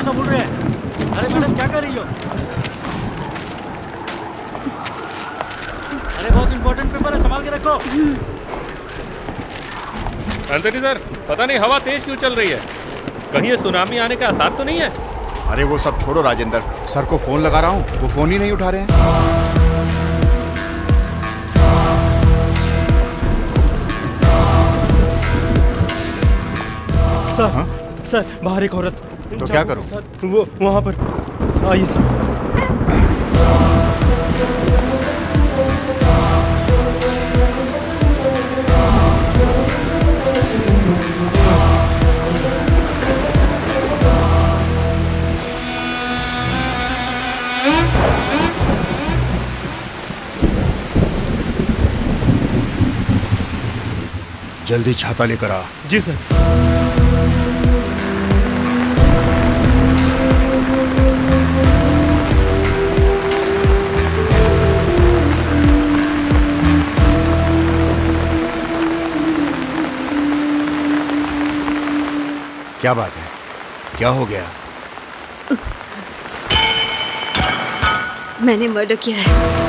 सा बोल रहे हैं। अरे मैडम क्या कर रही हो? अरे बहुत इंपॉर्टेंट पेपर है, संभाल के रखो। अंतरी सर, पता नहीं हवा तेज क्यों चल रही है। कहीं ये सुनामी आने का आसार तो नहीं है? अरे वो सब छोड़ो राजेंद्र, सर को फोन लगा रहा हूँ, वो फोन ही नहीं उठा रहे हैं। सर हाँ? सर बाहर एक औरत। तो क्या करूं? सर वो वहाँ पर आइए सर। जल्दी छाता लेकर आ। जी सर। क्या बात है, क्या हो गया? मैंने मर्डर किया है।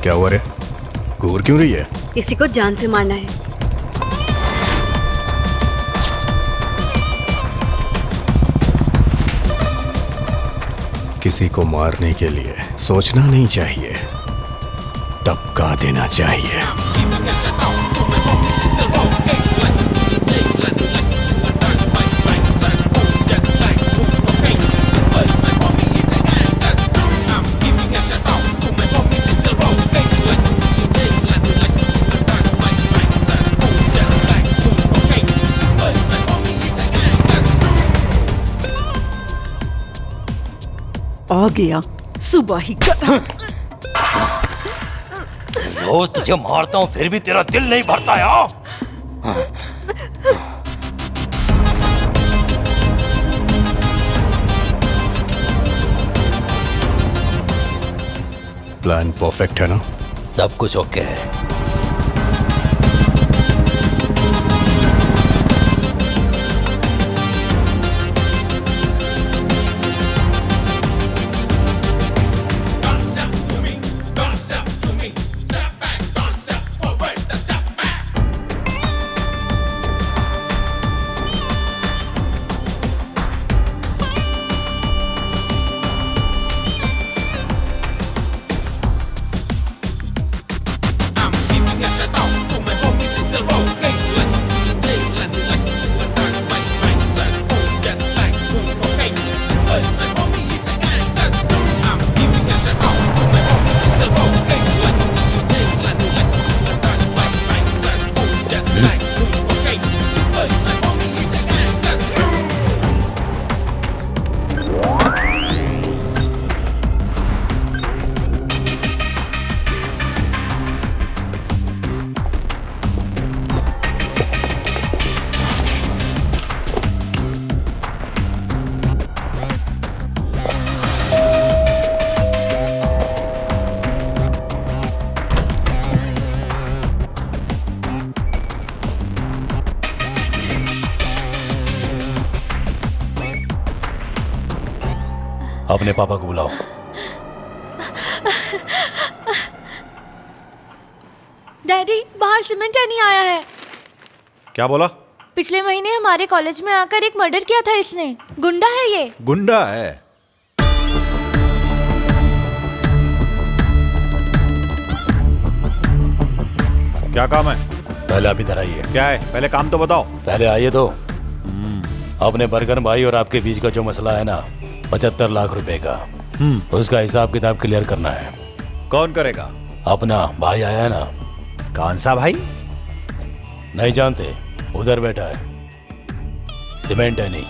क्या हुआ रे? घूर क्यों रही है? किसी को जान से मारना है। किसी को मारने के लिए सोचना नहीं चाहिए, दबका देना चाहिए। आ गया सुबह ही का। रोज तुझे मारता हूँ फिर भी तेरा दिल नहीं भरता यार। प्लान परफेक्ट है ना? सब कुछ ओके है। अपने पापा को बुलाओ। डैडी, बाहर सीमेंट नहीं आया है। क्या बोला? पिछले महीने हमारे कॉलेज में आकर एक मर्डर किया था इसने। गुंडा है ये। गुंडा है? क्या काम है? पहले आप इधर आइए। क्या है? पहले काम तो बताओ। पहले आइए तो। अपने बर्गन भाई और आपके बीच का जो मसला है ना, 75 लाख रुपए का, उसका हिसाब किताब क्लियर करना है। कौन करेगा? अपना भाई आया है ना। कौन सा भाई? नहीं जानते? उधर बैठा है, सीमेंट है नहीं।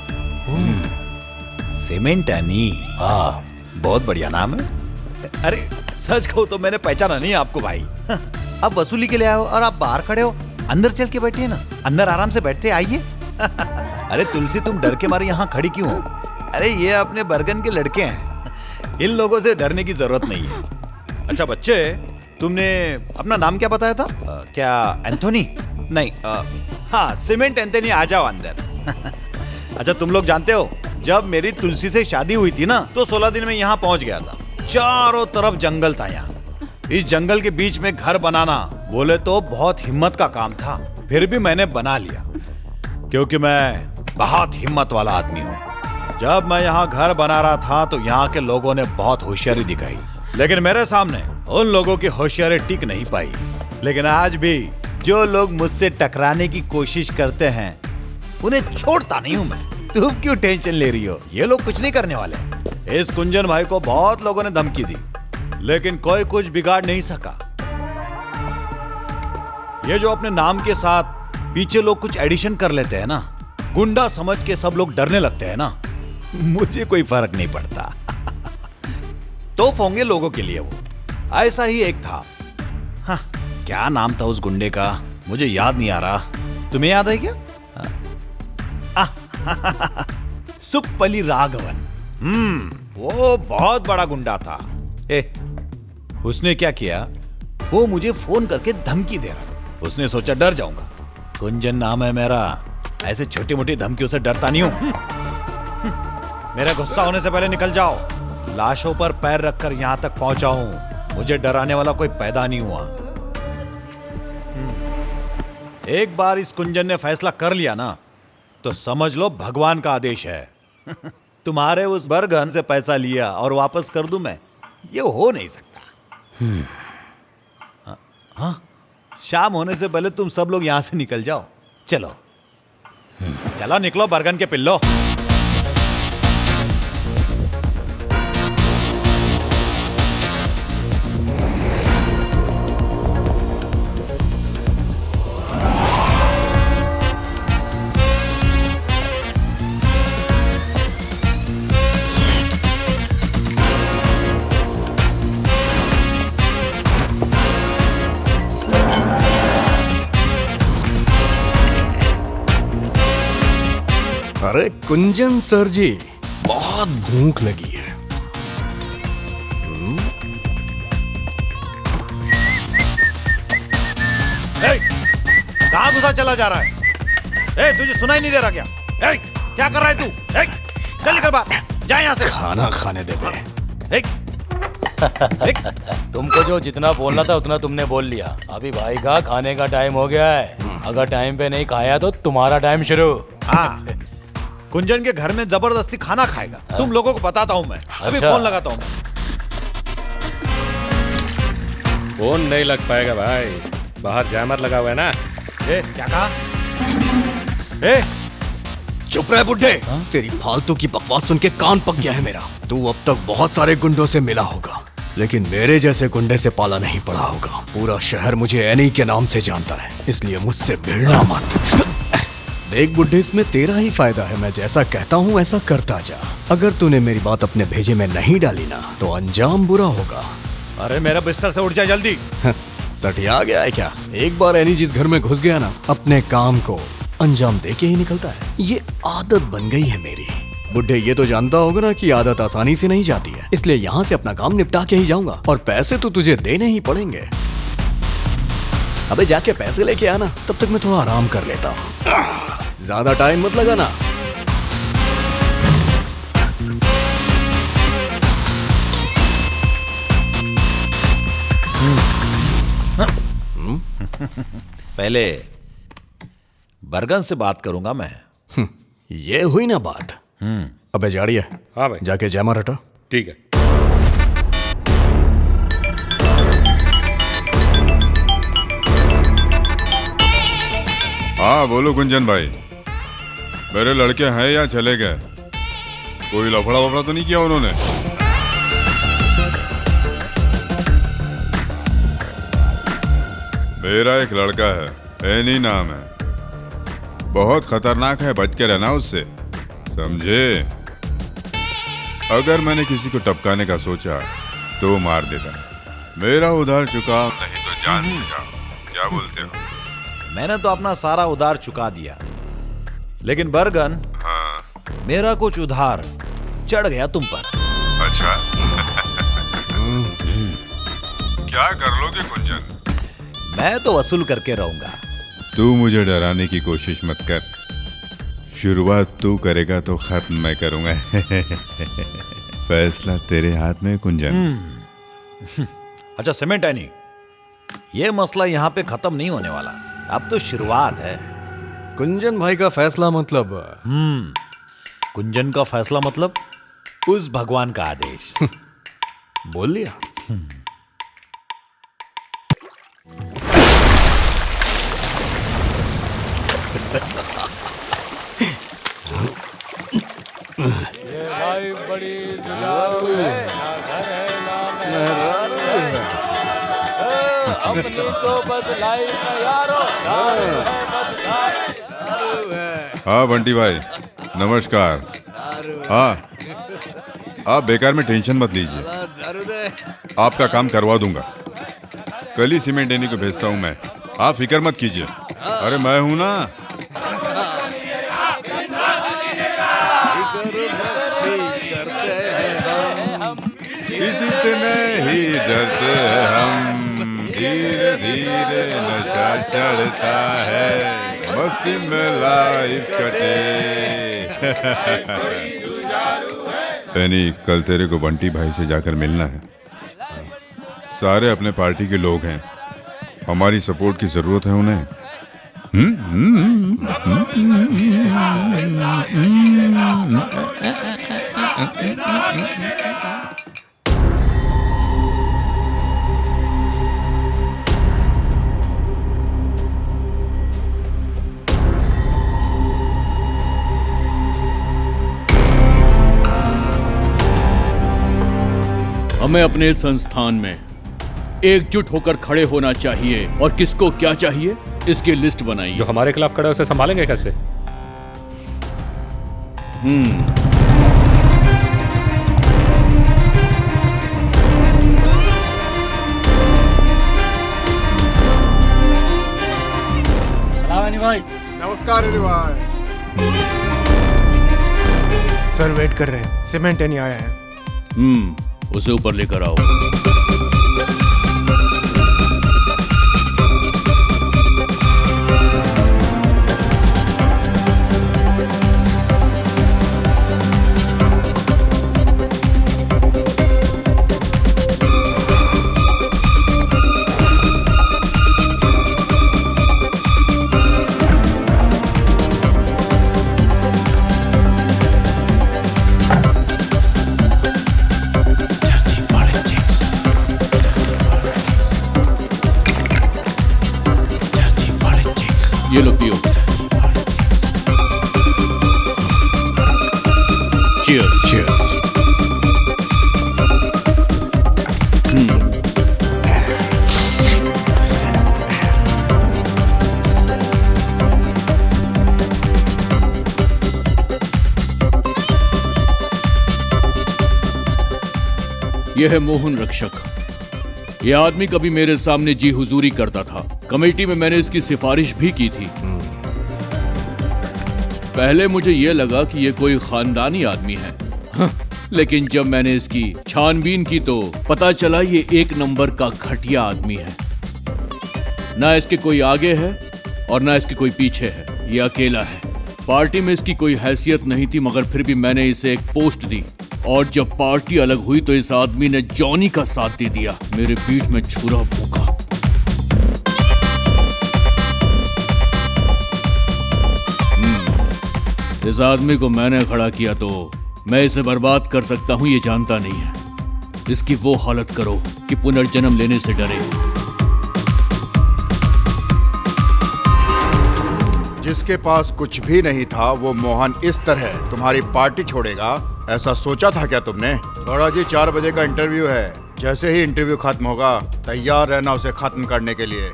Cement any? हाँ, बहुत बढ़िया नाम है। अरे सच कहूं तो मैंने पहचाना नहीं आपको भाई। अब वसूली के लिए आए हो और आप बाहर खड़े हो। अंदर चल के बैठिए ना, अंदर आराम से बैठते आइए। अरे तुलसी, तुम डर के मारे यहाँ खड़ी क्यों हो? अरे ये अपने बर्गन के लड़के हैं, इन लोगों से डरने की जरूरत नहीं है। अच्छा बच्चे, तुमने अपना नाम क्या बताया था? क्या एंथोनी? नहीं, हाँ सीमेंट एंथोनी, आ जाओ अंदर। अच्छा तुम लोग जानते हो, जब मेरी तुलसी से शादी हुई थी ना, तो 16 दिन में यहाँ पहुंच गया था। चारों तरफ जंगल था। यहाँ इस जंगल के बीच में घर बनाना बोले तो बहुत हिम्मत का काम था, फिर भी मैंने बना लिया क्योंकि मैं बहुत हिम्मत वाला आदमी हूँ। जब मैं यहाँ घर बना रहा था तो यहाँ के लोगों ने बहुत होशियारी दिखाई, लेकिन मेरे सामने उन लोगों की होशियारी टिक नहीं पाई। लेकिन आज भी जो लोग मुझसे टकराने की कोशिश करते हैं, उन्हें छोड़ता नहीं हूं मैं। तुम क्यों टेंशन ले रही हो? ये लोग कुछ नहीं करने वाले। इस कुंजन भाई को बहुत लोगों ने धमकी दी, लेकिन कोई कुछ बिगाड़ नहीं सका। ये जो अपने नाम के साथ पीछे लोग कुछ एडिशन कर लेते हैं ना, गुंडा समझ के सब लोग डरने लगते हैं ना, मुझे कोई फर्क नहीं पड़ता। तो होंगे लोगों के लिए वो। ऐसा ही एक था। हाँ, क्या नाम था उस गुंडे का, मुझे याद नहीं आ रहा। तुम्हें याद है क्या? सुप्पली राघवन। वो बहुत बड़ा गुंडा था। उसने क्या किया, वो मुझे फोन करके धमकी दे रहा था। उसने सोचा डर जाऊंगा, कुंजन नाम है मेरा, ऐसे छोटी मोटी धमकियों से डरता नहीं हूं। मेरा गुस्सा होने से पहले निकल जाओ। लाशों पर पैर रखकर यहां तक पहुंचा हूं, मुझे डराने वाला कोई पैदा नहीं हुआ। एक बार इस कुंजन ने फैसला कर लिया ना, तो समझ लो भगवान का आदेश है। तुम्हारे उस बर्गन से पैसा लिया और वापस कर दूं मैं, ये हो नहीं सकता। हाँ, शाम होने से पहले तुम सब लोग यहां से निकल जाओ। चलो चलो निकलो बर्गन के पिल्लो। अरे कुंजन सर जी, बहुत भूख लगी है। कहां घुसा चला जा रहा है? तुझे सुनाई नहीं दे रहा क्या? क्या कर रहा है तू? चल निकल बाहर, जा यहां से। खाना खाने दे बे। तुमको जो जितना बोलना था उतना तुमने बोल लिया। अभी भाई का खाने का टाइम हो गया है। अगर टाइम पे नहीं खाया तो तुम्हारा टाइम शुरू। हाँ, कुंजन के घर में जबरदस्ती खाना खाएगा। तुम लोगों को बताता हूँ मैं। अभी फोन लगाता हूँ। फोन नहीं लग पाएगा भाई, बाहर जैमर लगा हुआ है ना। क्या कहा? चुप रहे बुड्ढे। तेरी फालतू की बकवास सुन के कान पक गया है मेरा। तू अब तक बहुत सारे गुंडों से मिला होगा, लेकिन मेरे जैसे गुंडे से पाला नहीं पड़ा होगा। पूरा शहर मुझे एनी के नाम से जानता है, इसलिए मुझसे भिड़ना मत। देख बुड्ढे, इसमें तेरा ही फायदा है। मैं जैसा कहता हूँ ऐसा करता जा। अगर तूने मेरी बात अपने भेजे में नहीं डाली ना, तो अंजाम बुरा होगा। अरे मेरा बिस्तर से उठ जा जल्दी। सटिया गया है क्या? एक बार एनी जिस घर में घुस गया ना, अपने काम को अंजाम दे के ही निकलता है। ये आदत बन गई है मेरी। बुड्ढे, ये तो जानता होगा ना कि आदत आसानी से नहीं जाती है, इसलिए यहाँ से अपना काम निपटा के ही जाऊंगा। और पैसे तो तुझे देने ही पड़ेंगे। अबे जाके पैसे लेके आना, तब तक मैं थोड़ा आराम कर लेता हूँ। ज्यादा टाइम मत लगाना। पहले बरगन से बात करूंगा मैं। ये हुई ना बात। अबे जाड़िए, हाँ भाई। जाके जयमार हटा। ठीक है। हाँ बोलो गुंजन भाई, मेरे लड़के हैं या चले गए? कोई लफड़ा वफड़ा तो नहीं किया उन्होंने? मेरा एक लड़का है, एनी नाम है, बहुत खतरनाक है, बच के रहना उससे, समझे? अगर मैंने किसी को टपकाने का सोचा तो मार देता। मेरा उधार चुकाओ नहीं तो जान से जाओ। क्या बोलते हो? मैंने तो अपना सारा उधार चुका दिया, लेकिन बरगन, हाँ। मेरा कुछ उधार चढ़ गया तुम पर। अच्छा। क्या कर लोगे गुंजन? मैं तो वसूल करके रहूंगा। तू मुझे डराने की कोशिश मत कर, शुरुआत तू करेगा तो खत्म मैं करूंगा। फैसला तेरे हाथ में गुंजन। अच्छा सीमेंट एनी, ये मसला यहाँ पे खत्म नहीं होने वाला, अब तो शुरुआत है। कुंजन भाई का फैसला मतलब? कुंजन का फैसला मतलब उस भगवान का आदेश। बोल लिया। भाई बड़ी जुगाड़ू है, ना घर है ना मेहरारू है। अपनी तो बस लाइफ में यारो, दारू है बस दारू है। हाँ बंटी भाई नमस्कार। हाँ आप बेकार में टेंशन मत लीजिए, आपका काम करवा दूंगा। कल ही सीमेंट देने को भेजता हूँ मैं, आप फिक्र मत कीजिए। अरे मैं हूं ना। किसी से नहीं डरते हैं हम, धीरे धीरे नशा चढ़ता है, मस्ती में लाइफ कटे। यानी कल तेरे को बंटी भाई से जाकर मिलना है। सारे अपने पार्टी के लोग हैं, हमारी सपोर्ट की जरूरत है उन्हें। हमें अपने संस्थान में एकजुट होकर खड़े होना चाहिए और किसको क्या चाहिए इसकी लिस्ट बनाइए। जो हमारे खिलाफ खड़ा है उसे संभालेंगे कैसे? भाई नमस्कार अली भाई। सर वेट कर रहे हैं, सीमेंट नहीं आया है। उसे ऊपर लेकर आओ। ये लो पियो। चीयर्स। चीयर्स। यह है मोहन रक्षक। यह आदमी कभी मेरे सामने जी हुजूरी करता था। कमेटी में मैंने इसकी सिफारिश भी की थी। पहले मुझे यह लगा कि यह कोई खानदानी आदमी है, लेकिन जब मैंने इसकी छानबीन की तो पता चला ये एक नंबर का घटिया आदमी है। ना इसके कोई आगे है और ना इसके कोई पीछे है, ये अकेला है। पार्टी में इसकी कोई हैसियत नहीं थी, मगर फिर भी मैंने इसे एक पोस्ट दी और जब पार्टी अलग हुई तो इस आदमी ने जॉनी का साथ दे दिया। मेरे पीठ में छुरा भूखा। इस आदमी को मैंने खड़ा किया तो मैं इसे बर्बाद कर सकता हूं ये जानता नहीं है। इसकी वो हालत करो कि पुनर्जन्म लेने से डरे। जिसके पास कुछ भी नहीं था वो मोहन इस तरह तुम्हारी पार्टी छोड़ेगा, ऐसा सोचा था क्या तुमने? गौड़ा जी 4 बजे का इंटरव्यू है। जैसे ही इंटरव्यू खत्म होगा तैयार रहना उसे खत्म करने के लिए।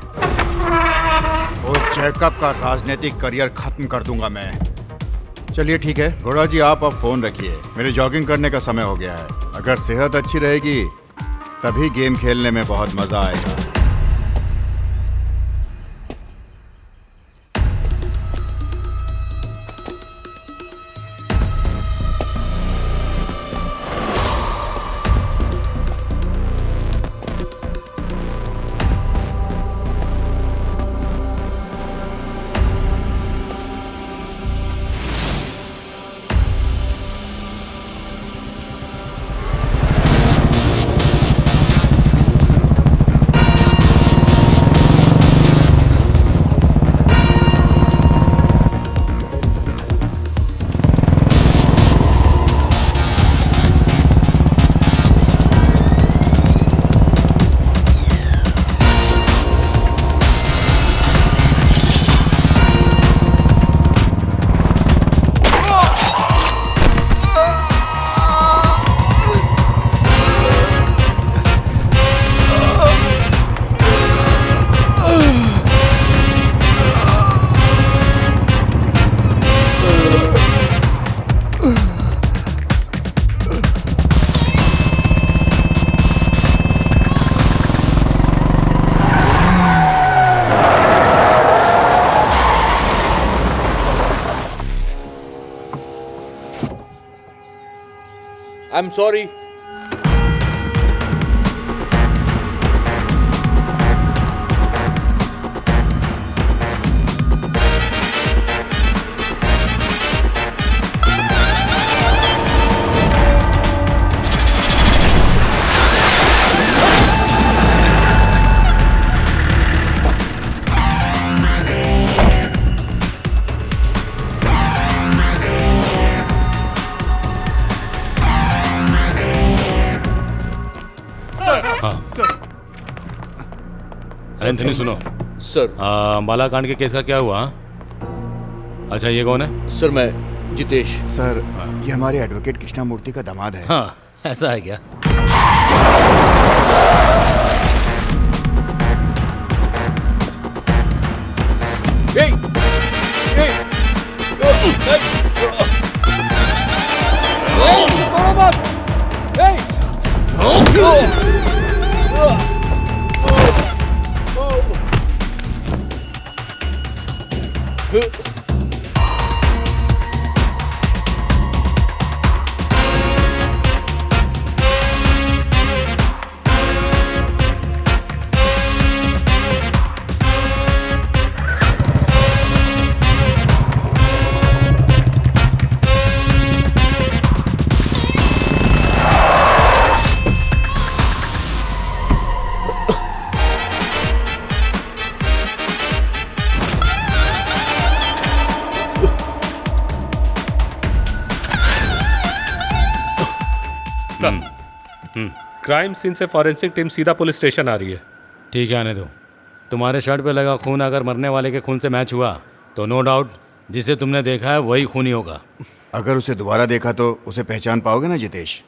उस जैकब का राजनीतिक करियर खत्म कर दूंगा मैं। चलिए ठीक है गौड़ा जी, आप अब फोन रखिए, मेरे जॉगिंग करने का समय हो गया है। अगर सेहत अच्छी रहेगी तभी गेम खेलने में बहुत मजा आएगा। I'm sorry. एंथनी सुनो सर। अंबाला कांड के केस का क्या हुआ? अच्छा ये कौन है? सर मैं जितेश। सर ये हमारे एडवोकेट कृष्णामूर्ति का दामाद है। हाँ ऐसा है क्या? क्राइम सीन से फॉरेंसिक टीम सीधा पुलिस स्टेशन आ रही है। ठीक है आने दो। तुम्हारे शर्ट पे लगा खून अगर मरने वाले के खून से मैच हुआ तो नो डाउट जिसे तुमने देखा है वही खूनी होगा। अगर उसे दोबारा देखा तो उसे पहचान पाओगे ना जितेश?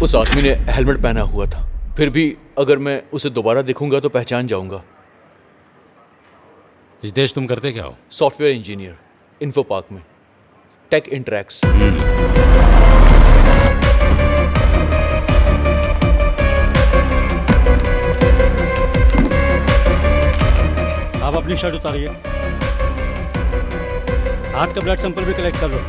उस आदमी ने हेलमेट पहना हुआ था, फिर भी अगर मैं उसे दोबारा देखूंगा तो पहचान जाऊंगा। जितेश तुम करते क्या हो? सॉफ्टवेयर इंजीनियर, इन्फो पार्क में, टेक इंटरैक्स। आप अपनी शर्ट उतारिए, हाथ का ब्लड सैंपल भी कलेक्ट कर लो।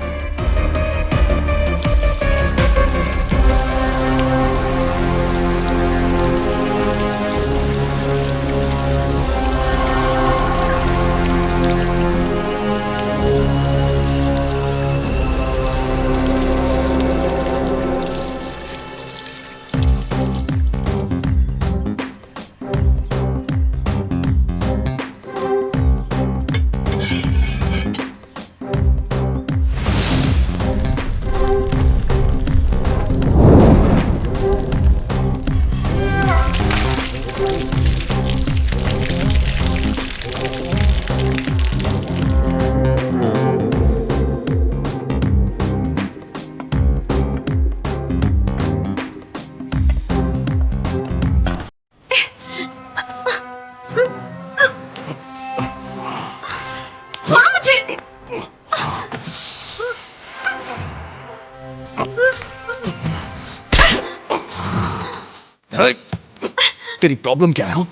तेरी प्रॉब्लम क्या है? हाँ?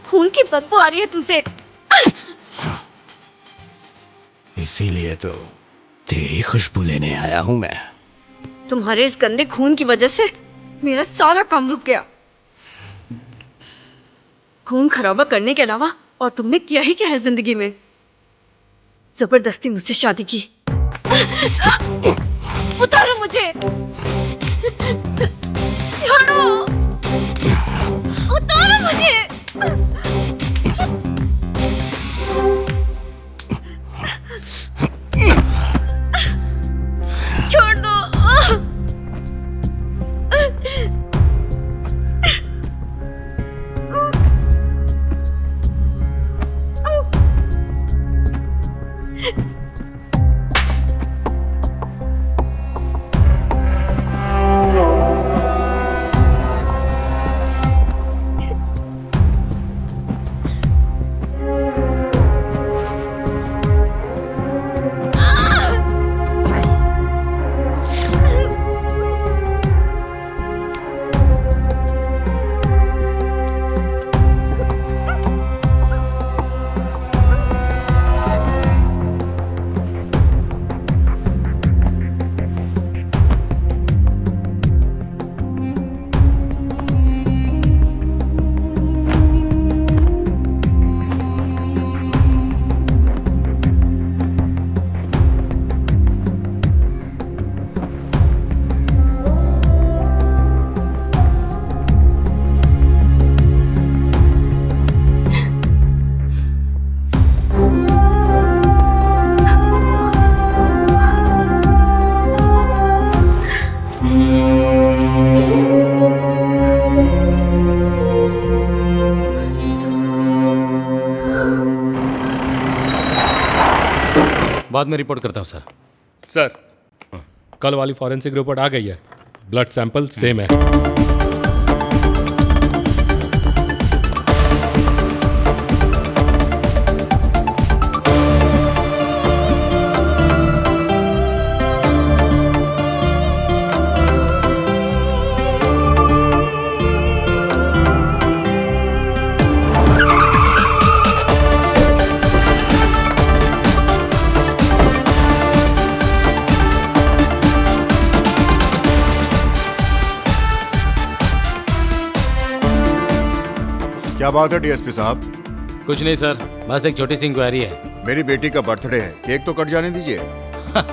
खून की बदबू आ रही है तुमसे। इसीलिए तो तेरी खुशबू लेने आया हूं मैं। तुम्हारे इस गंदे खून की वजह से मेरा सारा काम रुक गया। खून खराबा करने के अलावा और तुमने किया ही क्या है जिंदगी में? जबरदस्ती मुझसे शादी की। उतारो मुझे, छोड़ो, उतारो मुझे। छोड़ दो। बाद में रिपोर्ट करता हूँ सर। सर, कल वाली फॉरेंसिक रिपोर्ट आ गई है। ब्लड सैंपल सेम है। क्या बात है डीएसपी साहब? कुछ नहीं सर, बस एक छोटी सी इंक्वायरी है। मेरी बेटी का बर्थडे है, केक तो कट जाने दीजिए।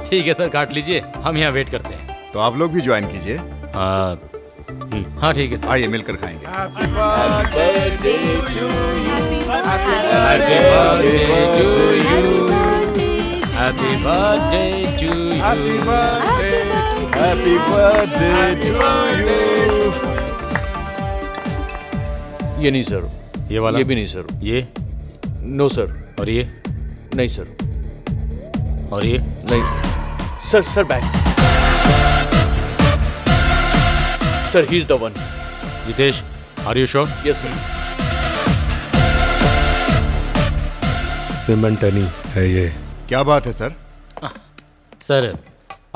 ठीक है सर, काट लीजिए, हम यहाँ वेट करते हैं। तो आप लोग भी ज्वाइन कीजिए। हाँ ठीक है सर, आइए मिलकर खाएंगे। Happy birthday to you. Happy birthday to you. Happy birthday. Happy birthday to you. ये नहीं सर, ये वाला? ये भी नहीं सर। ये? No sir. और ये? नहीं सर। और ये? नहीं sir. Sir back. Sir he is the one. Jitesh, are you sure? Yes sir. सिमेंटनी है ये। क्या बात है सर? सर,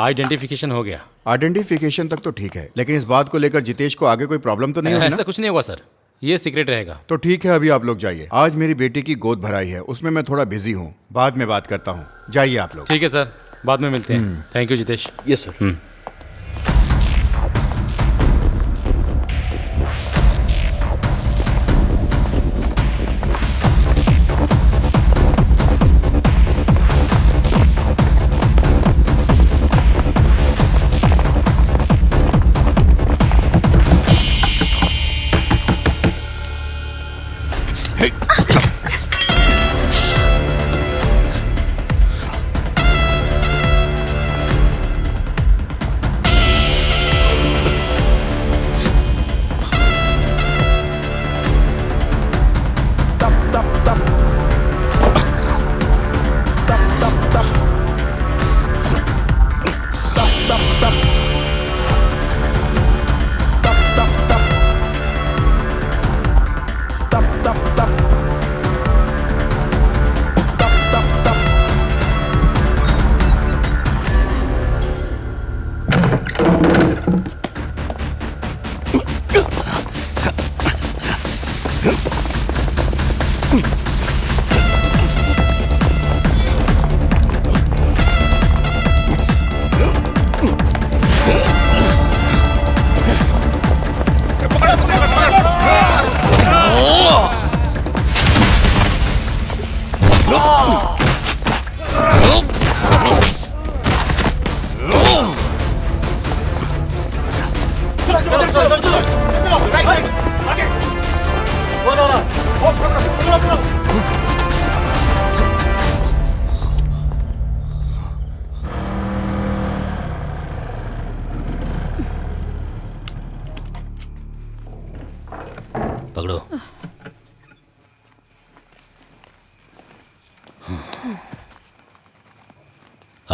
आइडेंटिफिकेशन हो गया। आइडेंटिफिकेशन तक तो ठीक है, लेकिन इस बात को लेकर जितेश को आगे कोई प्रॉब्लम तो नहीं होगी ना? ऐसा कुछ नहीं होगा सर, ये सीक्रेट रहेगा। तो ठीक है, अभी आप लोग जाइए। आज मेरी बेटी की गोद भराई है, उसमें मैं थोड़ा बिजी हूँ, बाद में बात करता हूँ। जाइए आप लोग। ठीक है सर, बाद में मिलते हैं। Thank you Jitesh. Yes sir.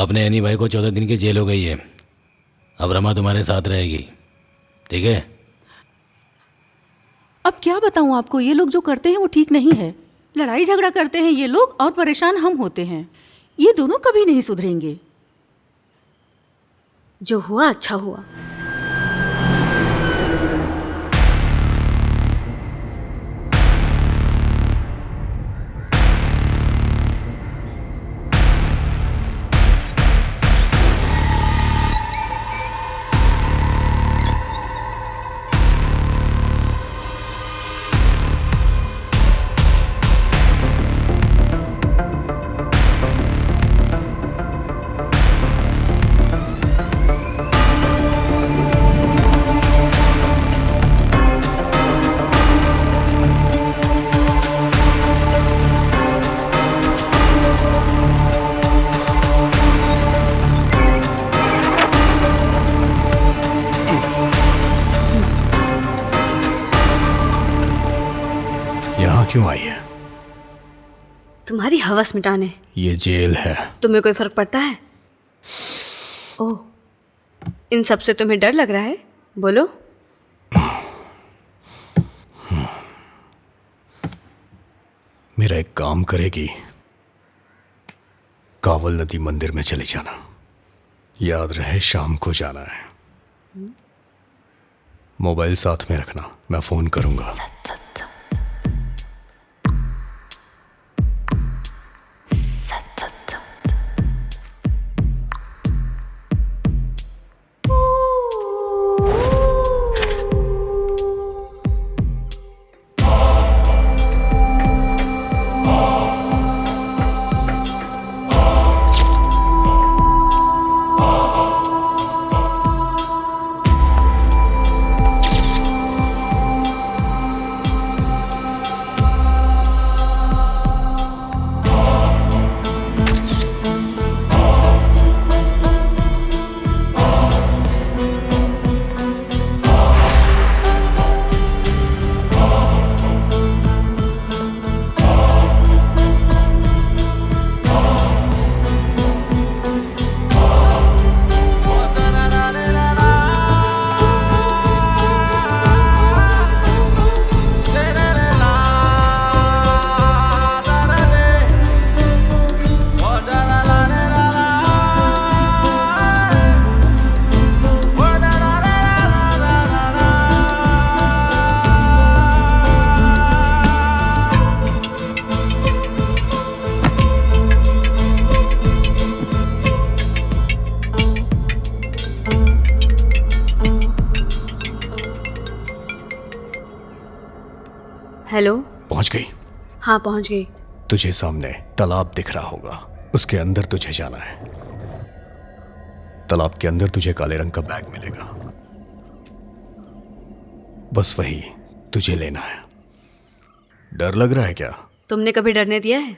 अपने एनी भाई को 14 दिन की जेल हो गई है। अब रमा तुम्हारे साथ रहेगी, ठीक है? अब क्या बताऊं आपको, ये लोग जो करते हैं वो ठीक नहीं है। लड़ाई झगड़ा करते हैं ये लोग और परेशान हम होते हैं। ये दोनों कभी नहीं सुधरेंगे। जो हुआ अच्छा हुआ। क्यों आई है? तुम्हारी हवस मिटाने। ये जेल है। तुम्हें कोई फर्क पड़ता है? ओह, इन सब से तुम्हें डर लग रहा है? बोलो। मेरा एक काम करेगी, कावल नदी मंदिर में चले जाना। याद रहे शाम को जाना है। मोबाइल साथ में रखना, मैं फोन करूंगा। हेलो। पहुंच गई? हाँ पहुंच गई। तुझे सामने तालाब दिख रहा होगा, उसके अंदर तुझे जाना है। तालाब के अंदर तुझे काले रंग का बैग मिलेगा, बस वही तुझे लेना है। डर लग रहा है क्या? तुमने कभी डरने दिया है?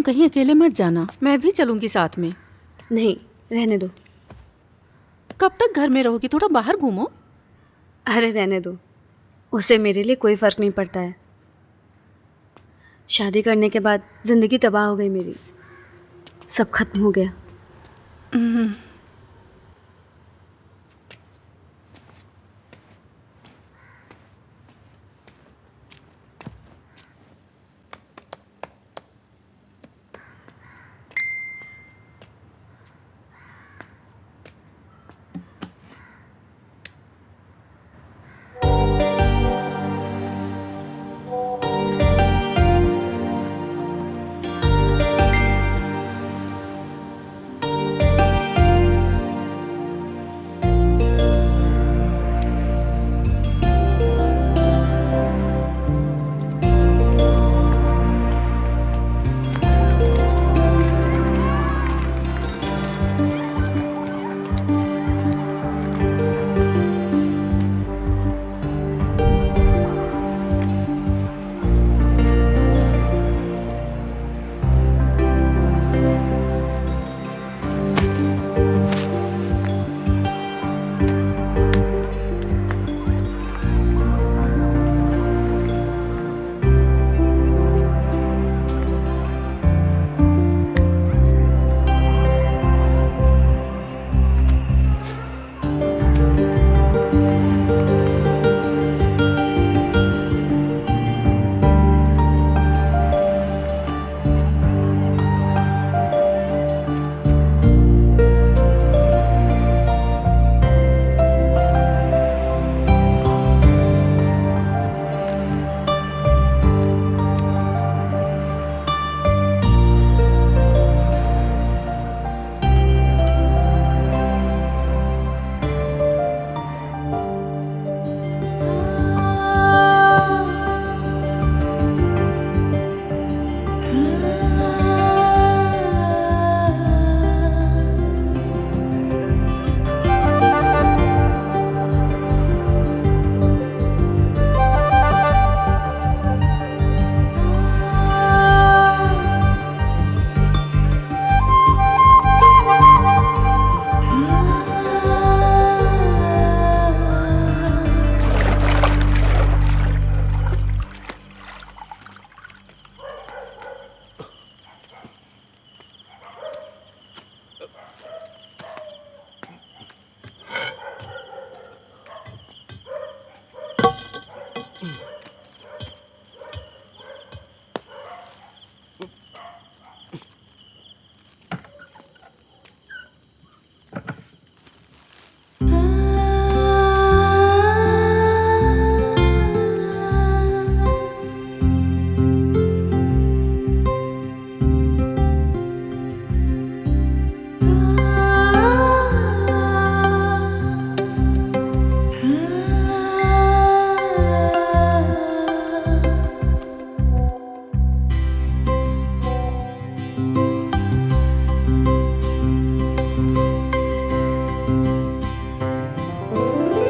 तुम कहीं अकेले मत जाना, मैं भी चलूंगी साथ में। नहीं, रहने दो। कब तक घर में रहोगी? थोड़ा बाहर घूमो। अरे रहने दो, उससे मेरे लिए कोई फ़र्क नहीं पड़ता है। शादी करने के बाद ज़िंदगी तबाह हो गई मेरी, सब खत्म हो गया।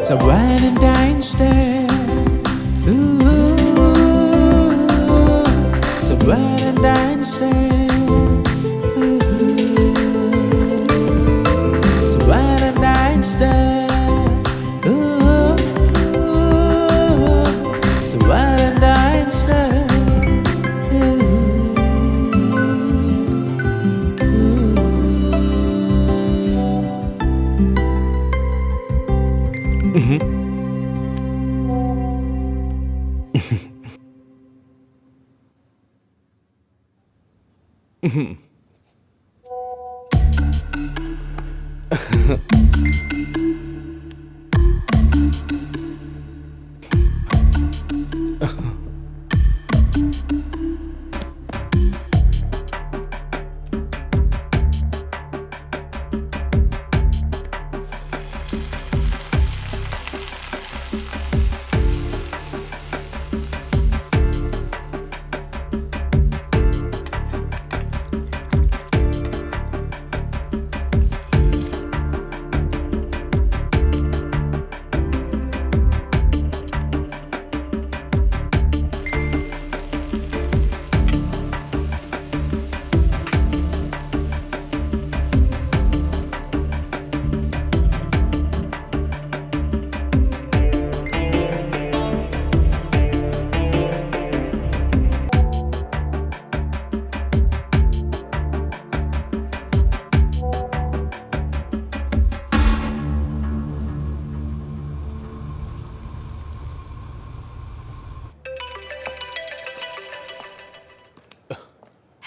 It's a Valentine's Day. Ooh, it's a Valentine's Day. Ooh, it's a Valentine's Day. Ooh, it's a Valentine's Day.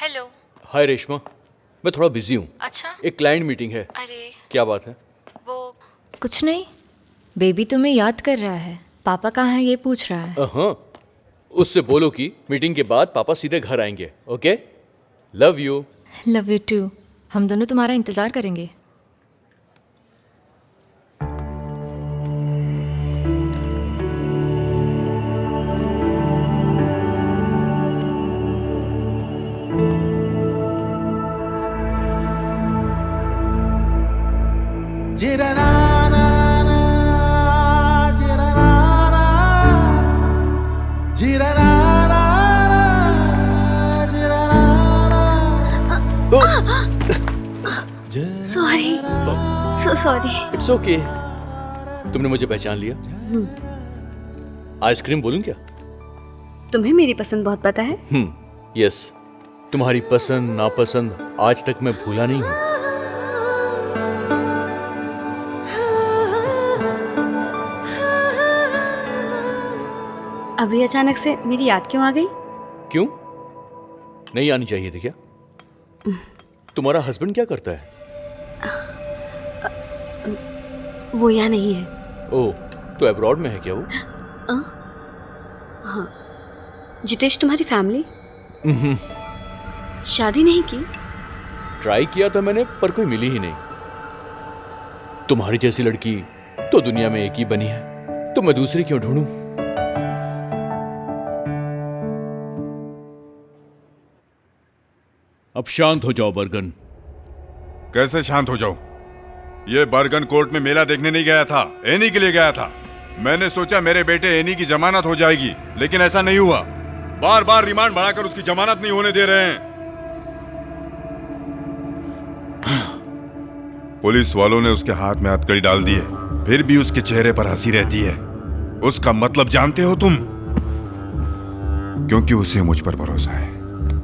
Hello. Hi Reshma, मैं थोड़ा बिजी हूँ। अच्छा। एक क्लाइंट मीटिंग है। अरे क्या बात है? वो कुछ नहीं, बेबी तुम्हें याद कर रहा है, पापा कहाँ है ये पूछ रहा है। हाँ, उससे बोलो कि मीटिंग के बाद पापा सीधे घर आएंगे। Okay, love you. Love you too. हम दोनों तुम्हारा इंतजार करेंगे। Sorry, so sorry. It's okay. तुमने मुझे पहचान लिया? आइसक्रीम बोलूं क्या? तुम्हें मेरी पसंद बहुत पता है। यस, तुम्हारी पसंद नापसंद आज तक मैं भूला नहीं हूं। अभी अचानक से मेरी याद क्यों आ गई? क्यों? नहीं आनी चाहिए थी क्या? तुम्हारा हस्बैंड क्या करता है? वो यहाँ नहीं है। ओह, तो अब्रॉड में है क्या वो? हाँ। जितेश, तुम्हारी फैमिली शादी नहीं की? ट्राई किया था मैंने, पर कोई मिली ही नहीं। तुम्हारी जैसी लड़की तो दुनिया में एक ही बनी है, तो मैं दूसरी क्यों ढूंढूं? अब शांत हो जाओ बर्गन। कैसे शांत हो जाऊं? ये बर्गन कोर्ट में मेला देखने नहीं गया था, एनी के लिए गया था। मैंने सोचा मेरे बेटे एनी की जमानत हो जाएगी, लेकिन ऐसा नहीं हुआ। बार बार रिमांड बढ़ाकर उसकी जमानत नहीं होने दे रहे हैं। पुलिस वालों ने उसके हाथ में हथकड़ी डाल दी है, फिर भी उसके चेहरे पर हंसी रहती है। उसका मतलब जानते हो तुम? क्योंकि उसे मुझ पर भरोसा है।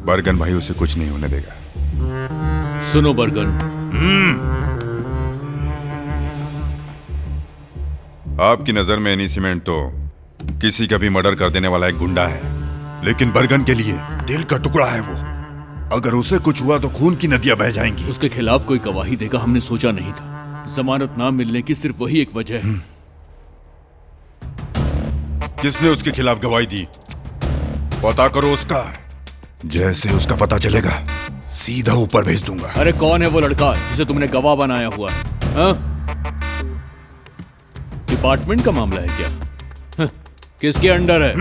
बर्गन भाई उसे कुछ नहीं होने देगा। सुनो बर्गन, आपकी नजर में एनी सीमेंट तो किसी का भी मर्डर कर देने वाला एक गुंडा है, लेकिन बर्गन के लिए दिल का टुकड़ा है वो। अगर उसे कुछ हुआ तो खून की नदियां बह जाएंगी। उसके खिलाफ कोई गवाही देगा हमने सोचा नहीं था। जमानत ना मिलने की सिर्फ वही एक वजह है। किसने उसके खिलाफ गवाही दी? पता करो उसका। जैसे उसका पता चलेगा सीधा ऊपर भेज दूंगा। अरे कौन है वो लड़का जिसे तुमने गवाह बनाया हुआ है? हाँ? डिपार्टमेंट का मामला है क्या? हाँ, किसके अंडर है?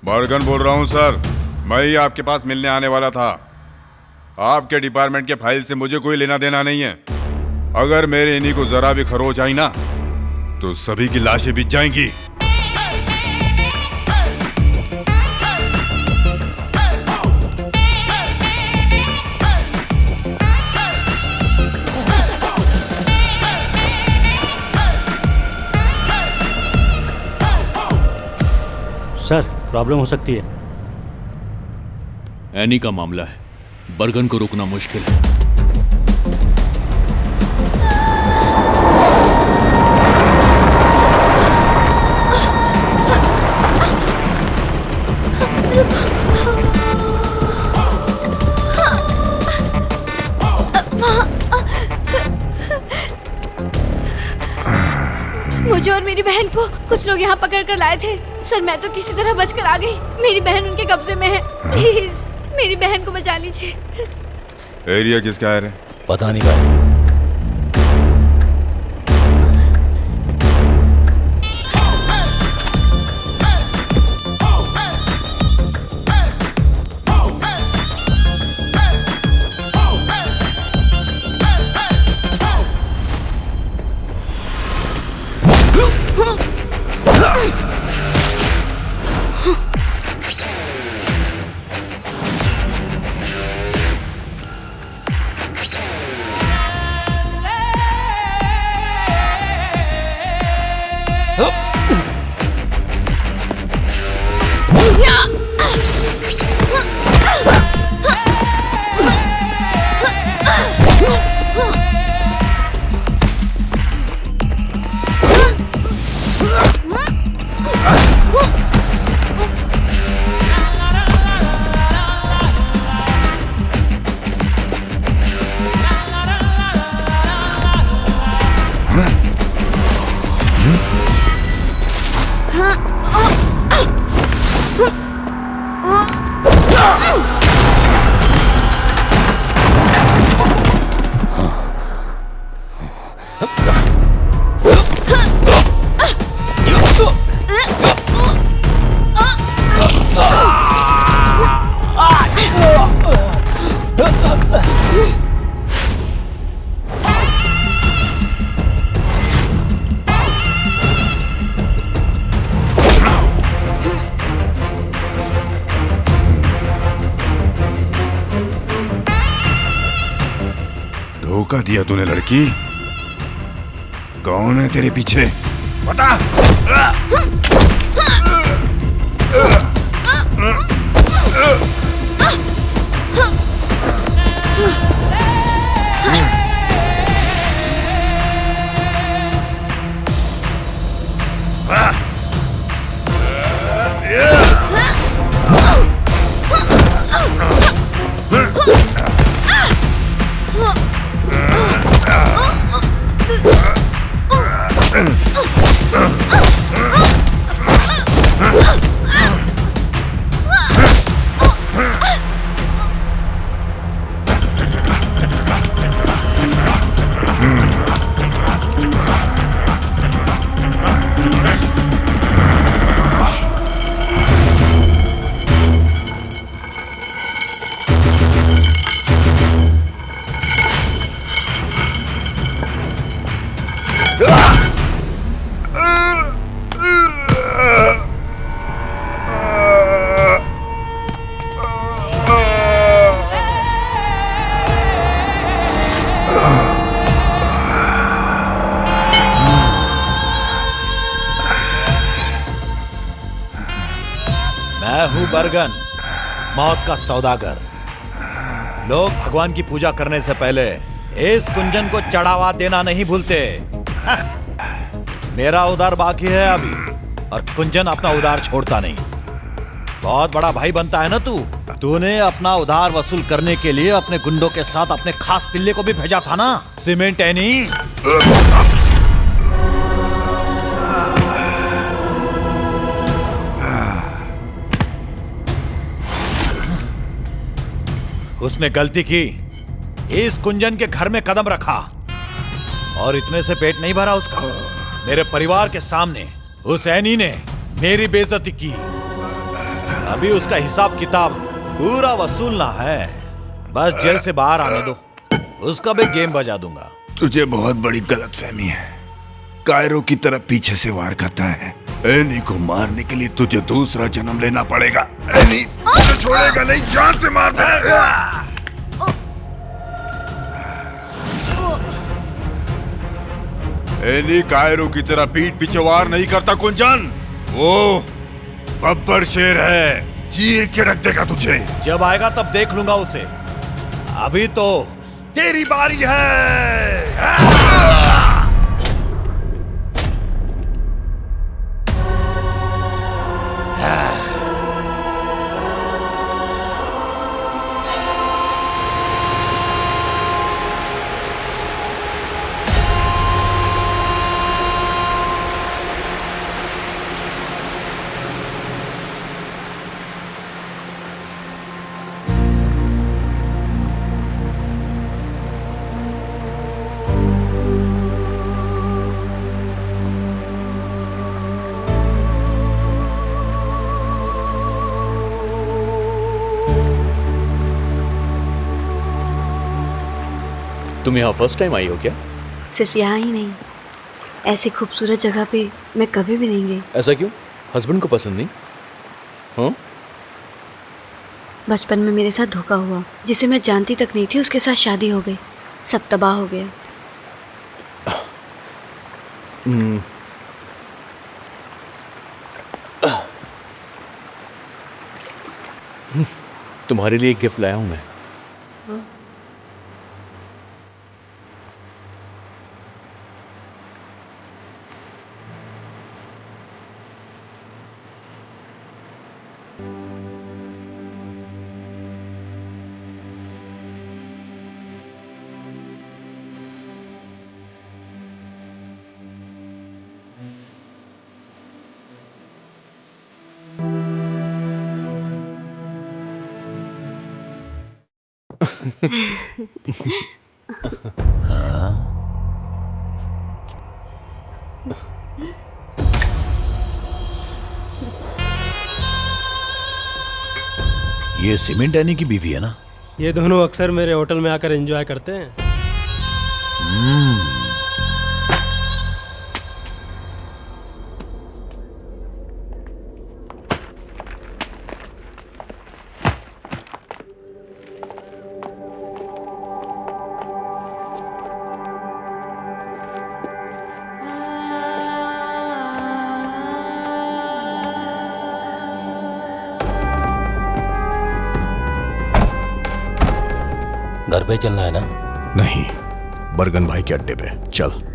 बर्गन बोल रहा हूं सर, मैं ही आपके पास मिलने आने वाला था। आपके डिपार्टमेंट के फाइल से मुझे कोई लेना देना नहीं है। अगर मेरे इन्हीं को जरा भी खरोच आई ना तो सभी की लाशें बिछ जाएंगी। सर, प्रॉब्लम हो सकती है। एनी का मामला है, बर्गन को रोकना मुश्किल है। मुझे और मेरी बहन को कुछ लोग यहाँ पकड़ कर लाए थे। सर, मैं तो किसी तरह बचकर आ गई। मेरी बहन उनके कब्जे में है। प्लीज मेरी बहन को बचा लीजिए। एरिया किसका है? पता नहीं भाई। धोखा दिया तूने लड़की। कौन है तेरे पीछे बता। मैं हूं बर्गन, मौत का सौदागर। लोग भगवान की पूजा करने से पहले इस कुंजन को चढ़ावा देना नहीं भूलते। मेरा उधार बाकी है अभी, और कुंजन अपना उधार छोड़ता नहीं। बहुत बड़ा भाई बनता है ना तू। तूने अपना उधार वसूल करने के लिए अपने गुंडों के साथ अपने खास पिल्ले को भी भेजा था ना, सीमेंट एनी। उसने गलती की, इस कुंजन के घर में कदम रखा, और इतने से पेट नहीं भरा उसका। मेरे परिवार के सामने उस एनी ने मेरी बेइज्जती की। अभी उसका हिसाब किताब पूरा वसूलना है। बस जेल से बाहर आने दो, उसका भी गेम बजा दूंगा। तुझे बहुत बड़ी गलतफहमी है। कायरो की तरफ पीछे से वार करता है। एनी को मारने के लिए तुझे दूसरा जन्म लेना पड़ेगा। एनी तुझे छोड़ेगा नहीं, जान से मार देगा। एनी कायरो की तरह पीठ पीछे वार नहीं करता कुंजन। वो बब्बर शेर है, चीर के रख देगा तुझे। जब आएगा तब देख लूंगा उसे। अभी तो तेरी बारी है। तुम यहाँ फर्स्ट टाइम आई हो क्या? सिर्फ यहाँ ही नहीं, ऐसी खूबसूरत जगह पे मैं कभी भी नहीं गई। ऐसा क्यों? हस्बैंड को पसंद नहीं? हाँ? बचपन में मेरे साथ धोखा हुआ, जिसे मैं जानती तक नहीं थी, उसके साथ शादी हो गई। सब तबाह हो गया। तुम्हारे लिए एक गिफ्ट लाया हूं मैं। ये सीमेंट एनी की बीवी है ना? ये दोनों अक्सर मेरे होटल में आकर एंजॉय करते हैं। घर पे चलना है ना? नहीं, बरगन भाई के अड्डे पे चल।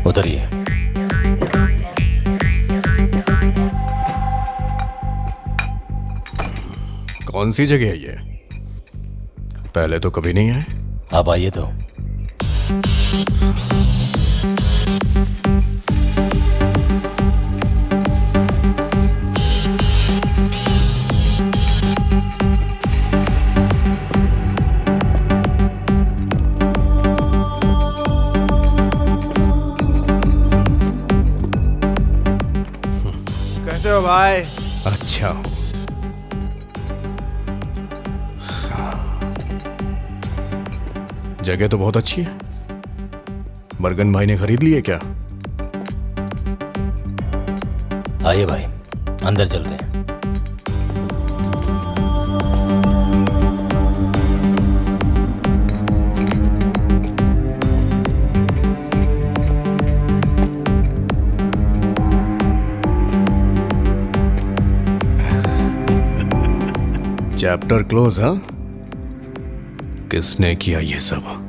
उतरिए। कौन सी जगह है ये? पहले तो कभी नहीं आए। आप आइए तो। कैसे हो भाई? अच्छा हो। जगह तो बहुत अच्छी है। बरगन भाई ने खरीद ली है क्या? आइए भाई, अंदर चलते हैं। चैप्टर क्लोज, हाँ? किसने किया ये सब?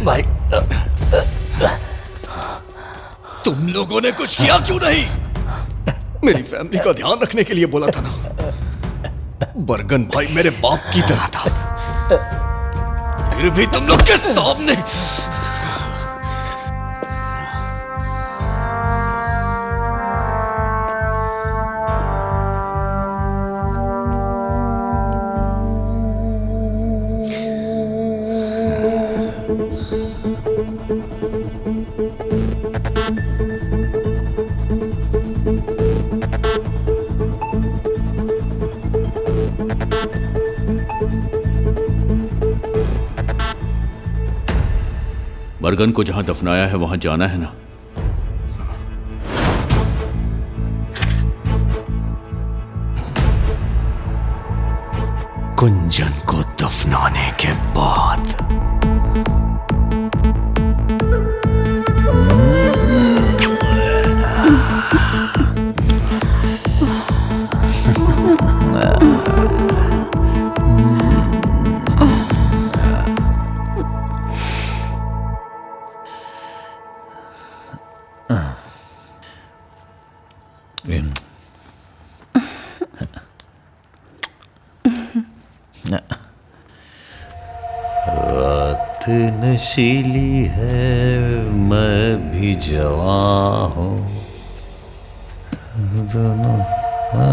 भाई, तुम लोगों ने कुछ किया क्यों नहीं? मेरी फैमिली का ध्यान रखने के लिए बोला था ना। बरगन भाई मेरे बाप की तरह था, फिर भी तुम लोग के सामने। बरगन को जहां दफनाया है वहां जाना है ना? कुंजन को दफनाने के बाद रात नशीली है, मैं भी जवां हूँ, दोनों ना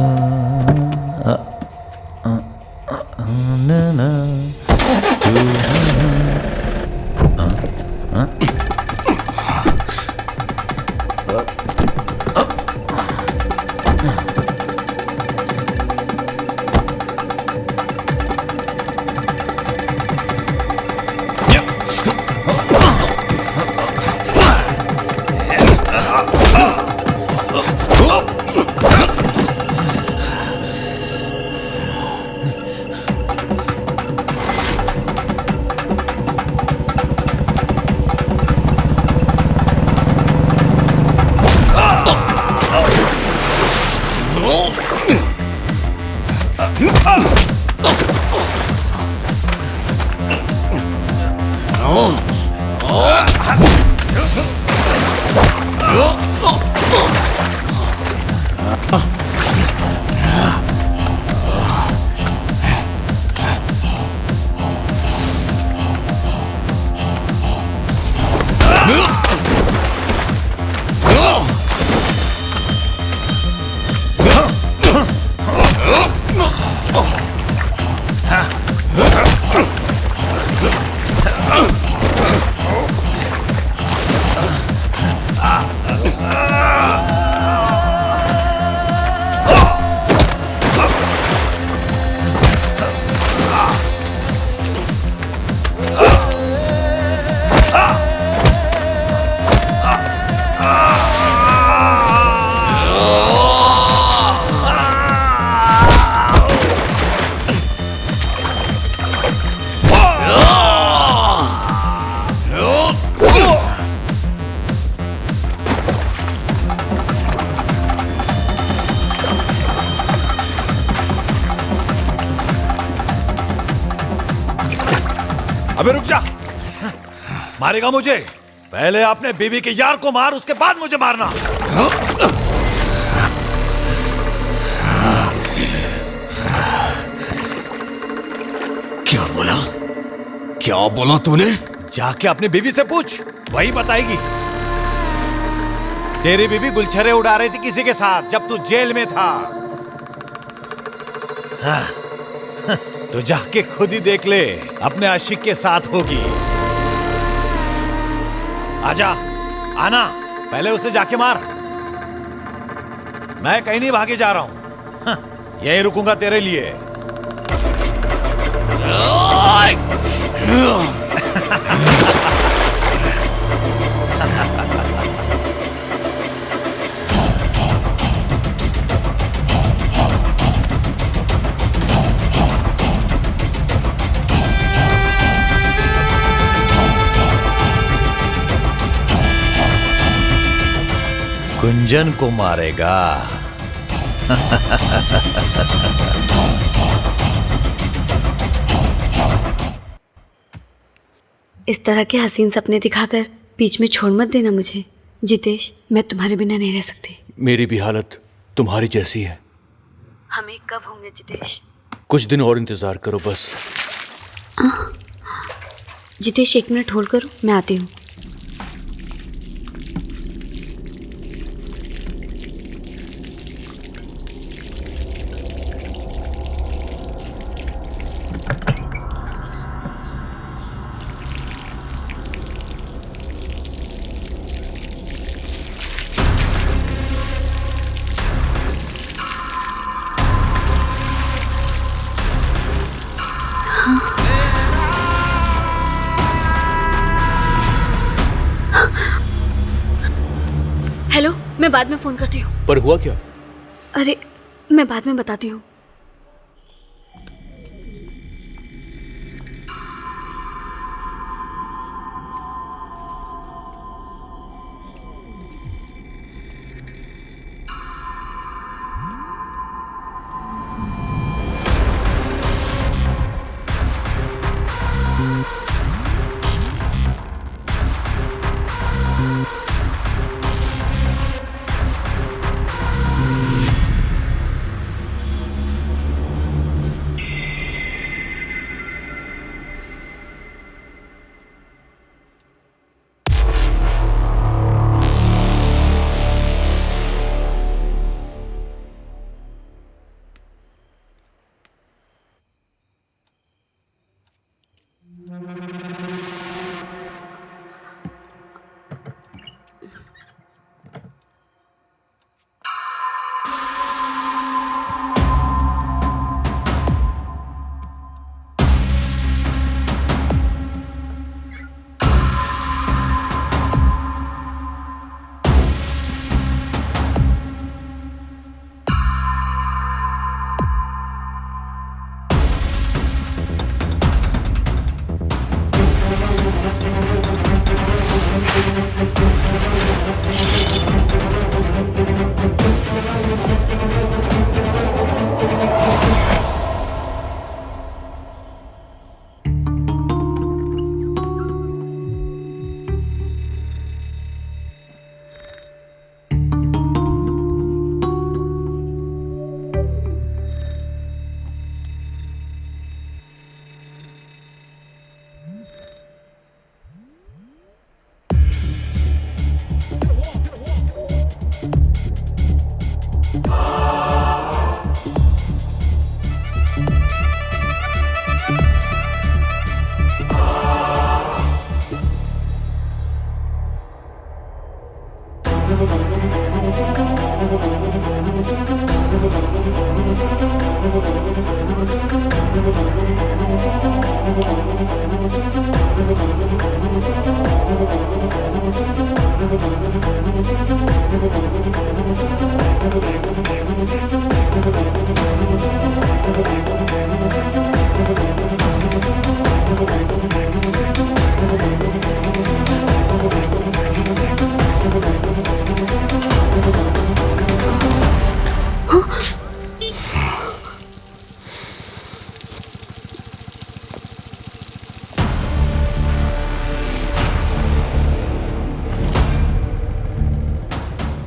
अबे रुक जा, मारेगा मुझे? पहले अपने बीवी के यार को मार, उसके बाद मुझे मारना। क्या बोला? क्या बोला तूने? जाके अपनी बीवी से पूछ, वही बताएगी। तेरी बीवी गुलछरे उड़ा रही थी किसी के साथ जब तू जेल में था। हाँ, तो जाके खुद ही देख ले, अपने आशिक के साथ होगी। आजा, आना, पहले उसे जाके मार। मैं कहीं नहीं भागे जा रहा हूं, हाँ, यही रुकूंगा तेरे लिए। गुंजन को मारेगा। इस तरह के हसीन सपने दिखाकर बीच में छोड़ मत देना मुझे जितेश। मैं तुम्हारे बिना नहीं रह सकती। मेरी भी हालत तुम्हारी जैसी है। हम एक कब होंगे जितेश? कुछ दिन और इंतजार करो बस। जितेश 1 मिनट होल्ड करो, मैं आती हूँ। हेलो, मैं बाद में फोन करती हूँ। पर हुआ क्या? अरे मैं बाद में बताती हूँ।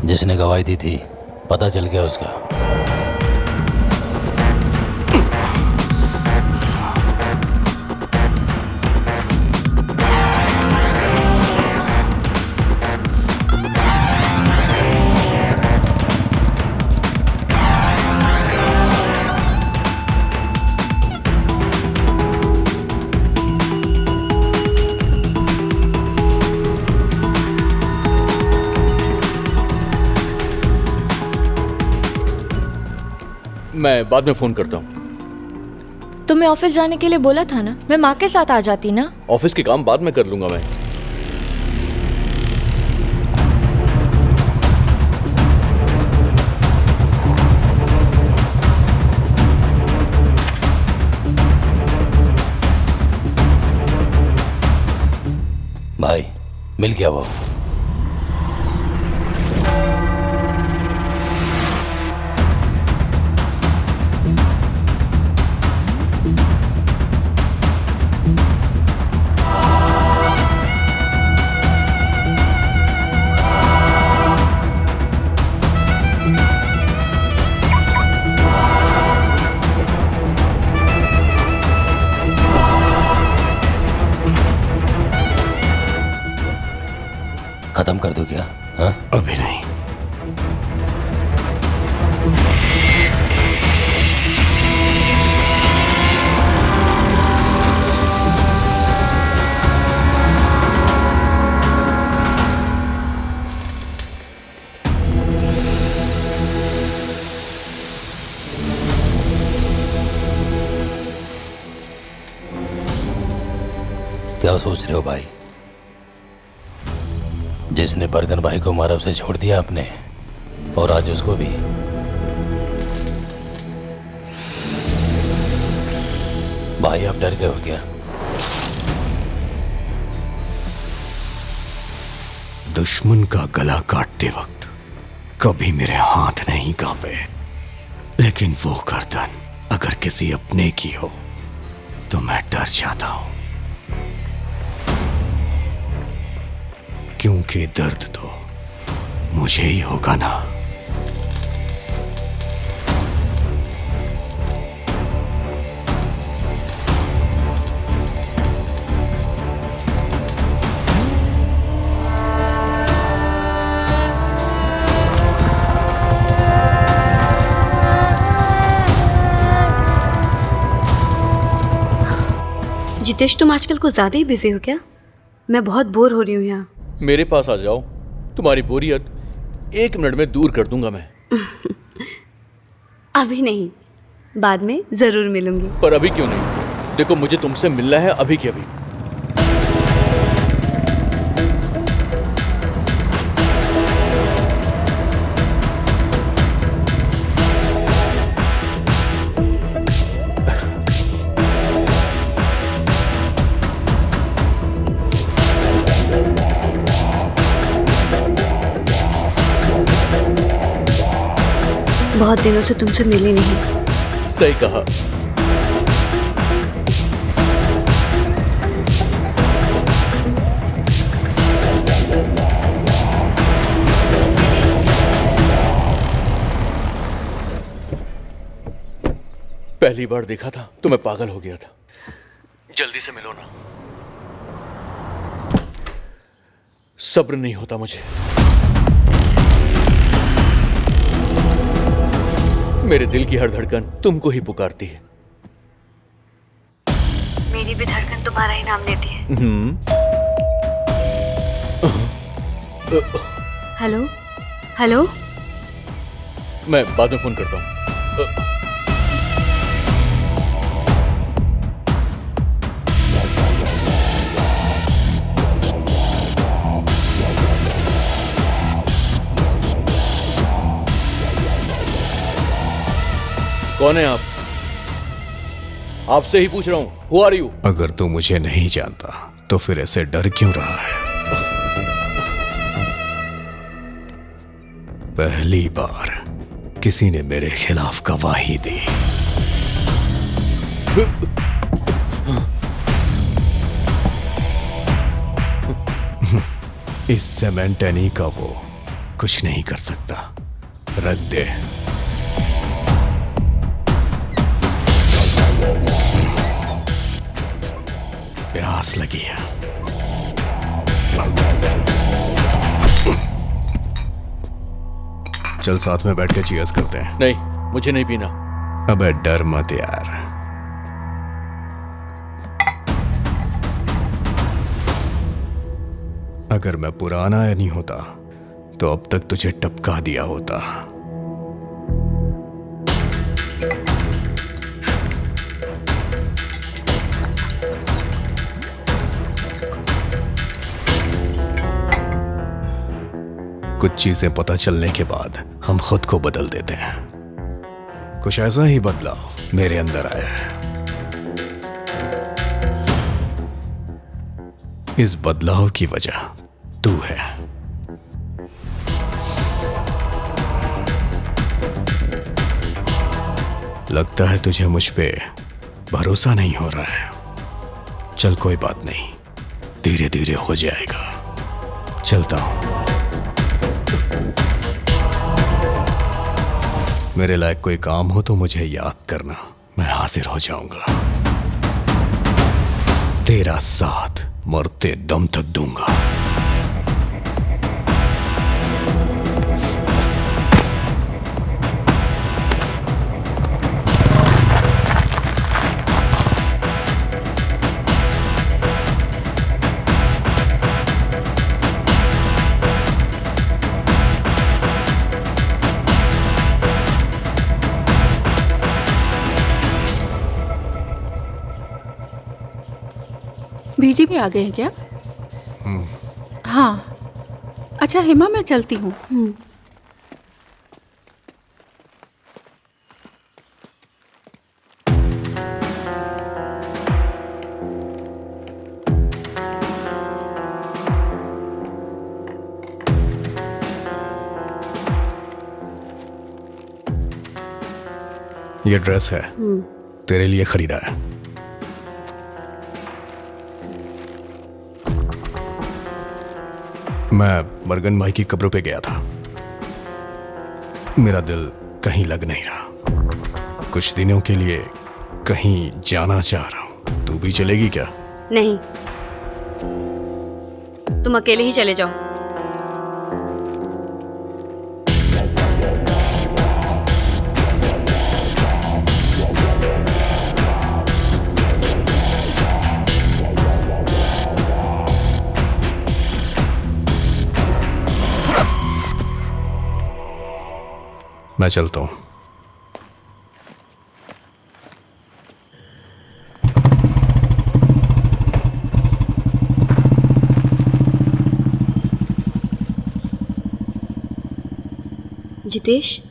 जिसने गवाही दी थी पता चल गया उसका। मैं बाद में फोन करता हूँ। तुम्हें ऑफिस जाने के लिए बोला था ना, मैं माँ के साथ आ जाती ना। ऑफिस के काम बाद में कर लूंगा मैं। भाई मिल गया वो। खत्म कर दो क्या? हाँ? अभी नहीं। क्या सोच रहे हो भाई? जिसने बरगन भाई को मारब से छोड़ दिया आपने, और आज उसको भी। भाई आप डर गए हो क्या? दुश्मन का गला काटते वक्त कभी मेरे हाथ नहीं कांपे, लेकिन वो गर्दन अगर किसी अपने की हो तो मैं डर जाता हूं, क्योंकि दर्द तो मुझे ही होगा ना। जितेश, तुम आजकल कुछ ज्यादा ही बिजी हो क्या? मैं बहुत बोर हो रही हूँ यहाँ। मेरे पास आ जाओ, तुम्हारी बोरियत 1 मिनट में दूर कर दूंगा मैं। अभी नहीं, बाद में जरूर मिलूंगी। पर अभी क्यों नहीं? देखो मुझे तुमसे मिलना है अभी के अभी। बहुत दिनों से तुमसे मिली नहीं। सही कहा। पहली बार देखा था तो मैं पागल हो गया था। जल्दी से मिलो ना। सब्र नहीं होता मुझे। मेरे दिल की हर धड़कन तुमको ही पुकारती है। मेरी भी धड़कन तुम्हारा ही नाम लेती है। हेलो हेलो, मैं बाद में फोन करता हूँ। कौन है आप? आपसे ही पूछ रहा हूं। Who are you? अगर तू मुझे नहीं जानता तो फिर ऐसे डर क्यों रहा है? पहली बार किसी ने मेरे खिलाफ गवाही दी। इस सेमेंटेनी का वो कुछ नहीं कर सकता। रख दे। प्यास लगी है। चल साथ में बैठ के चीयर्स करते हैं। नहीं, मुझे नहीं पीना। अबे डर मत यार। अगर मैं पुराना नहीं होता तो अब तक तुझे टपका दिया होता। कुछ चीजें पता चलने के बाद हम खुद को बदल देते हैं। कुछ ऐसा ही बदलाव मेरे अंदर आया है। इस बदलाव की वजह तू है। लगता है तुझे मुझ पे भरोसा नहीं हो रहा है। चल कोई बात नहीं, धीरे धीरे हो जाएगा। चलता हूं। मेरे लायक कोई काम हो तो मुझे याद करना, मैं हाजिर हो जाऊंगा। तेरा साथ मरते दम तक दूंगा। बीजी भी आ गए हैं क्या? हाँ। अच्छा हेमा, मैं चलती हूँ। ये ड्रेस है, तेरे लिए खरीदा है। मैं मरगन भाई की कब्रों पे गया था। मेरा दिल कहीं लग नहीं रहा। कुछ दिनों के लिए कहीं जाना चाह रहा हूं। तू भी चलेगी क्या? नहीं, तुम अकेले ही चले जाओ। मैं चलता हूं। जितेश,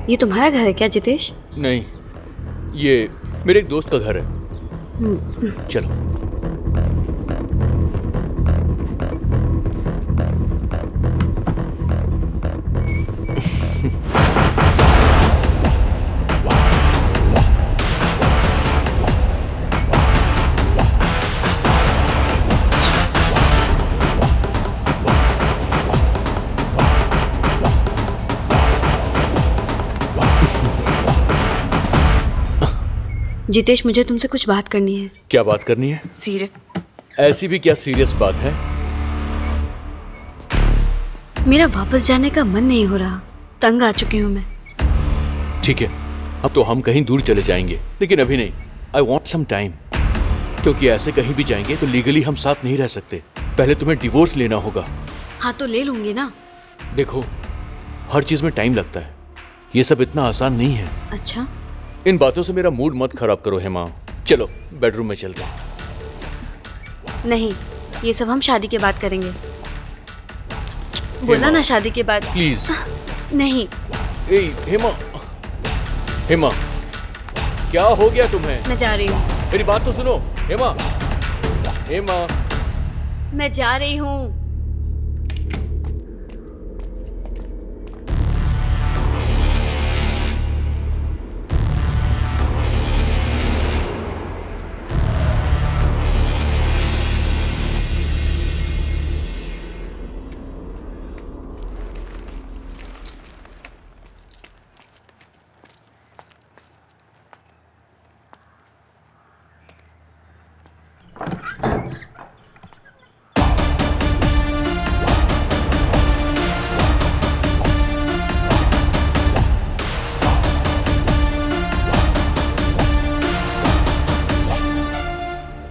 ये तुम्हारा घर है क्या जितेश? नहीं, ये मेरे एक दोस्त का घर है। चलो। जितेश, मुझे तुमसे कुछ बात करनी है। क्या बात करनी है? सीरियस। ऐसी भी क्या सीरियस बात है? मेरा वापस जाने का मन नहीं हो रहा। तंग आ चुकी हूँ मैं। ठीक है, अब तो हम कहीं दूर चले जाएंगे, लेकिन अभी नहीं। आई वॉन्ट सम टाइम, क्योंकि ऐसे कहीं भी जाएंगे तो लीगली हम साथ नहीं रह सकते। पहले तुम्हें डिवोर्स लेना होगा। हाँ तो ले लूंगी ना, देखो, हर चीज में टाइम लगता है, ये सब इतना आसान नहीं है। अच्छा, इन बातों से मेरा मूड मत खराब करो हेमा। चलो बेडरूम में चलते हैं। नहीं, ये सब हम शादी के बाद करेंगे। बोला ना शादी के बाद। प्लीज। नहीं। ए हेमा, हेमा क्या हो गया तुम्हें? मैं जा रही हूँ। मेरी बात तो सुनो हेमा। हेमा मैं जा रही हूँ।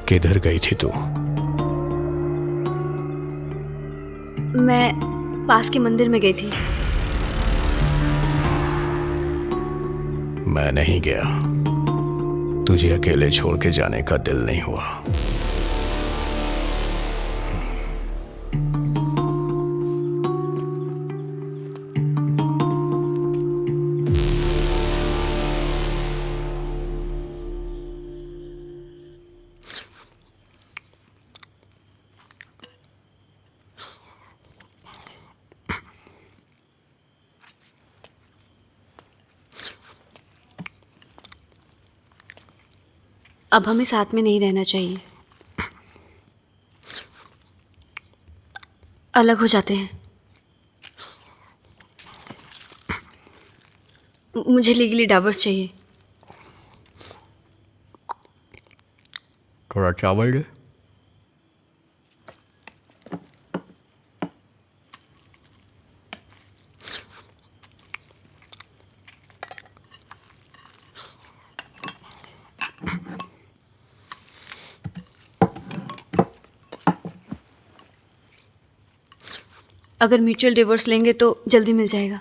किधर गई थी तू? मैं पास के मंदिर में गई थी। मैं नहीं गया। तुझे अकेले छोड़ के जाने का दिल नहीं हुआ। अब हमें साथ में नहीं रहना चाहिए, अलग हो जाते हैं। मुझे लीगली डाइवोर्स चाहिए। थोड़ा चावल दे। अगर म्यूचुअल डिवोर्स लेंगे तो जल्दी मिल जाएगा।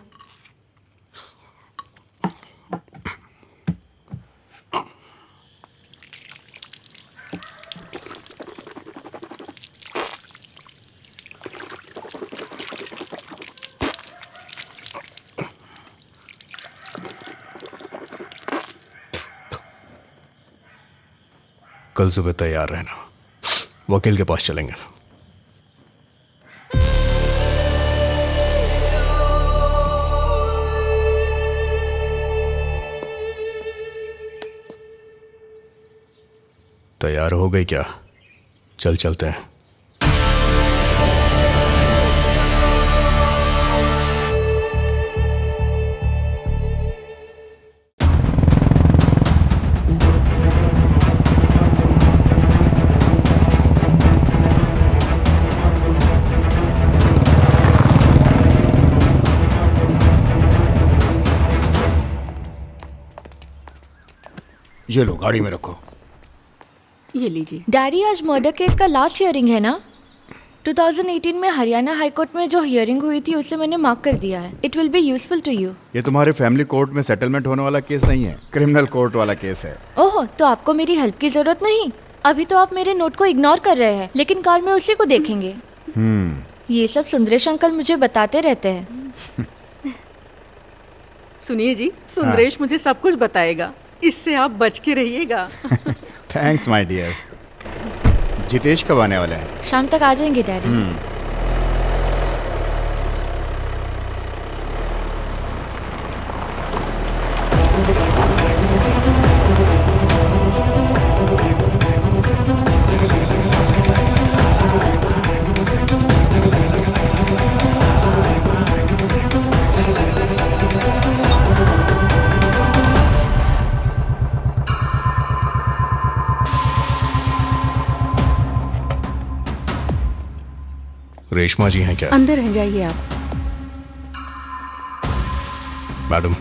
कल सुबह तैयार रहना, वकील के पास चलेंगे। तैयार हो गई क्या? चल चलते हैं। ये लो, गाड़ी में रखो। ये लीजिए। डैडी, आज मर्डर केस का लास्ट हियरिंग है ना? 2018 में हरियाणा हाई कोर्ट में जो हियरिंग हुई थी उसे मैंने मार्क कर दिया है। It will be useful to you. ये तुम्हारे फैमिली कोर्ट में सेटलमेंट होने वाला केस नहीं है, क्रिमिनल कोर्ट वाला केस है। ओह, तो आपको मेरी हेल्प की जरूरत नहीं? अभी तो आप मेरे नोट को इग्नोर कर रहे हैं, लेकिन कार में उसी को देखेंगे। ये सब सुंदरेश अंकल मुझे बताते रहते हैं। सुनिए जी, सुंदरेश मुझे सब कुछ बताएगा, इससे आप बच के रहिएगा। Thanks my dear. जितेश कब आने वाला है? शाम तक आ जाएंगे डैडी। रेशमा जी हैं क्या? अंदर हैं, जाइए आप। मैडम।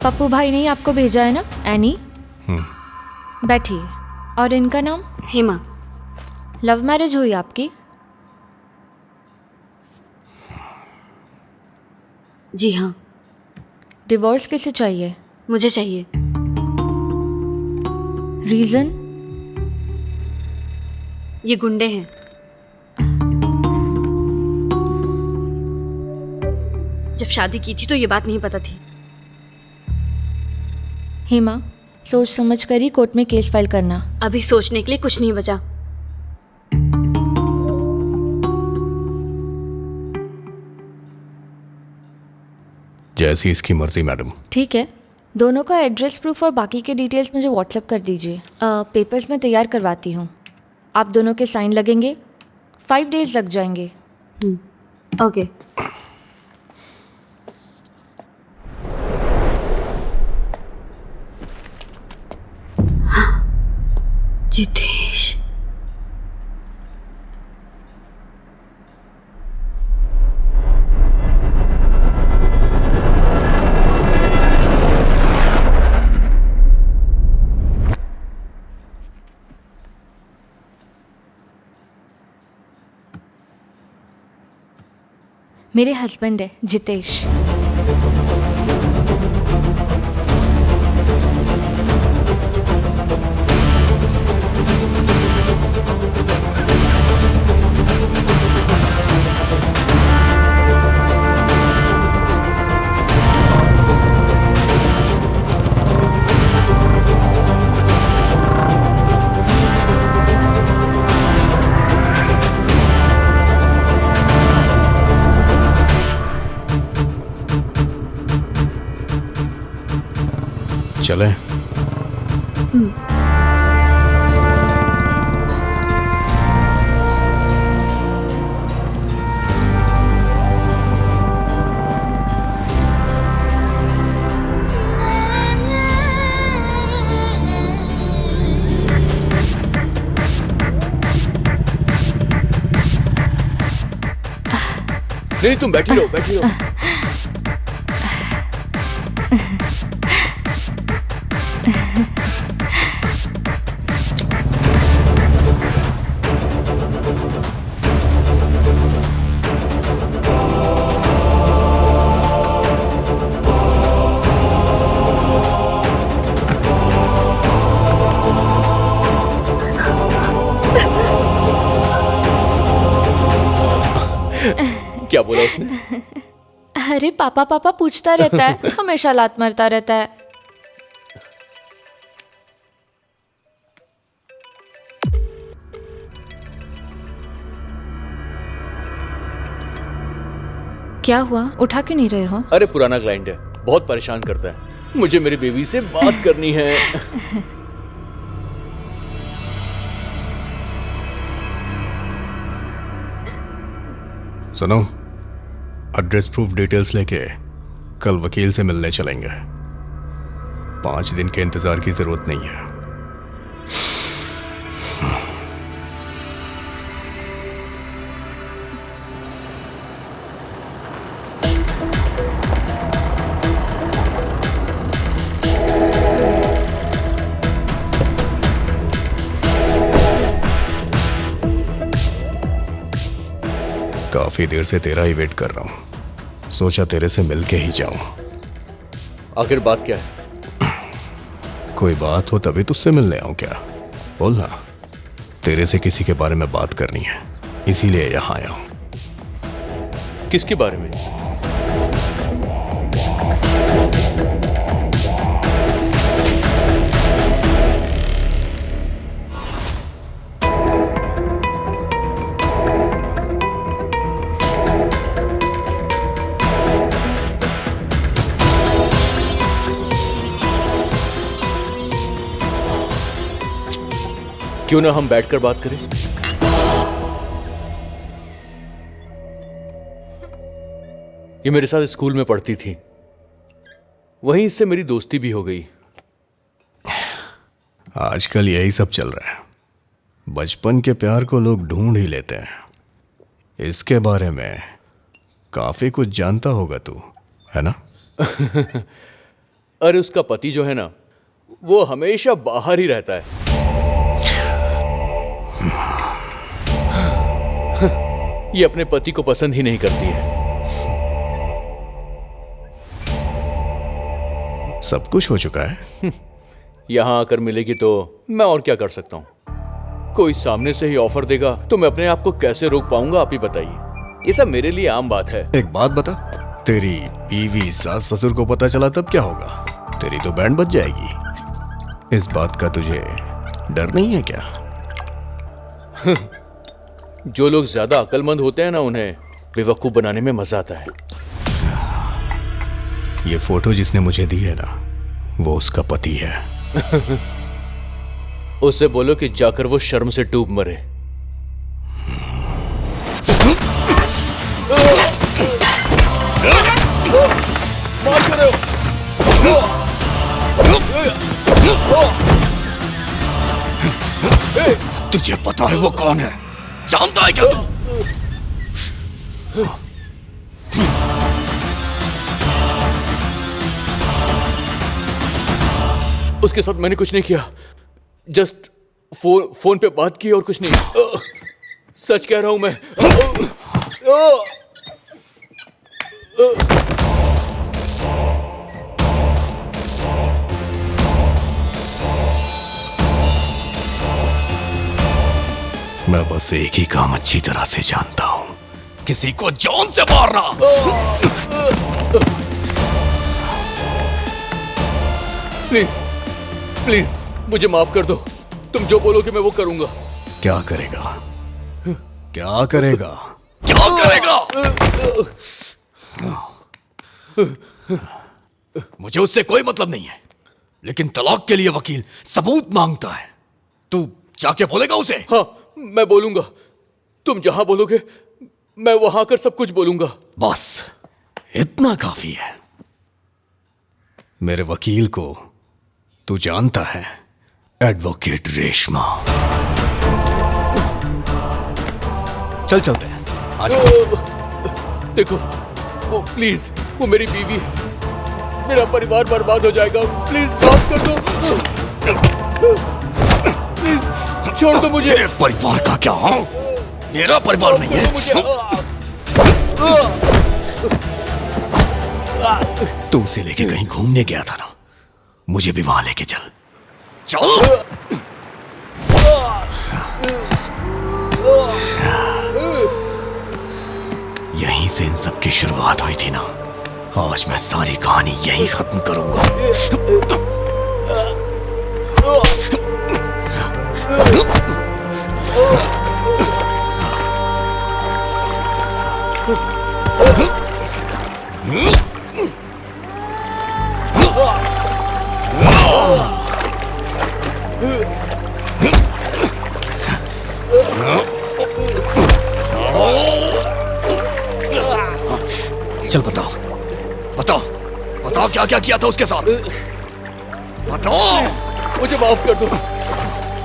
पप्पू भाई ने आपको भेजा है ना, एनी? बैठिए। और इनका नाम? हेमा। लव मैरिज हुई आपकी? जी हाँ। डिवोर्स किसे चाहिए? मुझे चाहिए। रीजन? ये गुंडे हैं। जब शादी की थी तो ये बात नहीं पता थी। हेमा, सोच समझ कर ही कोर्ट में केस फाइल करना। अभी सोचने के लिए कुछ नहीं बचा। जैसी इसकी मर्जी मैडम। ठीक है, दोनों का एड्रेस प्रूफ और बाकी के डिटेल्स मुझे व्हाट्सएप कर दीजिए। पेपर्स मैं तैयार करवाती हूँ। आप दोनों के साइन लगेंगे, 5 डेज लग जाएंगे। ओके। जितेश, मेरे हस्बैंड है जितेश। चले। नहीं, तुम बैठी रहो, बैठी रहो। क्या बोला उसने? अरे पापा पापा पूछता रहता है, हमेशा लात मारता रहता है। क्या हुआ, उठा क्यों नहीं रहे हो? अरे पुराना क्लाइंट है, बहुत परेशान करता है। मुझे मेरी बेबी से बात करनी है। सुनो, एड्रेस प्रूफ डिटेल्स लेके कल वकील से मिलने चलेंगे। 5 दिन के इंतजार की जरूरत नहीं है। काफी देर से तेरा ही वेट कर रहा हूं। सोचा तेरे से मिलके ही जाऊं। आखिर बात क्या है? कोई बात हो तभी तुझसे मिलने आऊं क्या? बोलना। तेरे से किसी के बारे में बात करनी है, इसीलिए यहां आया हूं। किसके बारे में? क्यों ना हम बैठकर बात करें? ये मेरे साथ स्कूल में पढ़ती थी, वहीं इससे मेरी दोस्ती भी हो गई। आजकल यही सब चल रहा है। बचपन के प्यार को लोग ढूंढ ही लेते हैं। इसके बारे में काफी कुछ जानता होगा तू, है ना? अरे उसका पति जो है ना, वो हमेशा बाहर ही रहता है। ये अपने पति को पसंद ही नहीं करती है। सब कुछ हो चुका है। यहाँ आकर मिलेगी तो मैं और क्या कर सकता हूँ? कोई सामने से ही ऑफर देगा तो मैं अपने आप को कैसे रोक पाऊंगा? आप ही बताइए। ये सब मेरे लिए आम बात है। एक बात बता, तेरी बीवी सास ससुर को पता चला तब क्या होगा? तेरी तो बैंड बज जाएगी। इस बात का तुझे डर नहीं है क्या? जो लोग ज्यादा अक्लमंद होते हैं ना, उन्हें बेवकूफ बनाने में मजा आता है। ये फोटो जिसने मुझे दी है ना, वो उसका पति है। उससे बोलो कि जाकर वो शर्म से डूब मरे। तुझे पता है वो कौन है? जानता है क्या तू? उसके साथ मैंने कुछ नहीं किया, जस्ट फोन पे बात की और कुछ नहीं। सच कह रहा हूं मैं। मैं बस एक ही काम अच्छी तरह से जानता हूं, किसी को जान से मारना। प्लीज प्लीज मुझे माफ कर दो। तुम जो बोलोगे मैं वो करूंगा। क्या करेगा? क्या करेगा? क्या करेगा? मुझे उससे कोई मतलब नहीं है, लेकिन तलाक के लिए वकील सबूत मांगता है। तू जाके बोलेगा उसे? हाँ, मैं बोलूंगा। तुम जहां बोलोगे मैं वहां आकर सब कुछ बोलूंगा। बस इतना काफी है। मेरे वकील को तू जानता है, एडवोकेट रेशमा। चल चलते हैं, आजा। देखो, वो प्लीज, वो मेरी बीवी है। मेरा परिवार बर्बाद हो जाएगा। प्लीज माफ कर दो। प्लीज छोड़ दो मुझे। मेरे परिवार का क्या? हाँ, मेरा परिवार नहीं है। तू उसे लेके कहीं घूमने गया था ना, मुझे भी वहां लेके चल। चल। यहीं से इन सब की शुरुआत हुई थी ना। आज मैं सारी कहानी यहीं खत्म करूंगा। चल बताओ, बताओ, बताओ क्या क्या किया था उसके साथ? बताओ। मुझे माफ कर दो,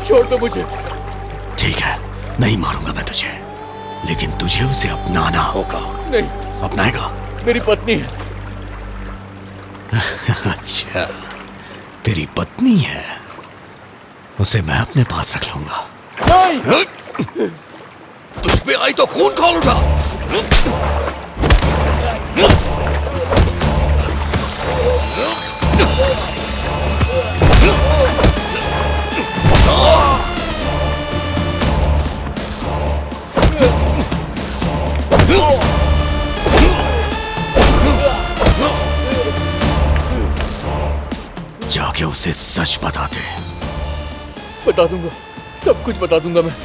छोड़ दो मुझे। ठीक है, नहीं मारूंगा मैं तुझे, लेकिन तुझे उसे अपनाना होगा। नहीं। अपनाएगा? मेरी पत्नी है। अच्छा, तेरी पत्नी है, उसे मैं अपने पास रख लूंगा। नहीं। तुझ पे आई तो खून खौल उठा। जाके उसे सच बता दे। बता दूंगा, सब कुछ बता दूंगा मैं।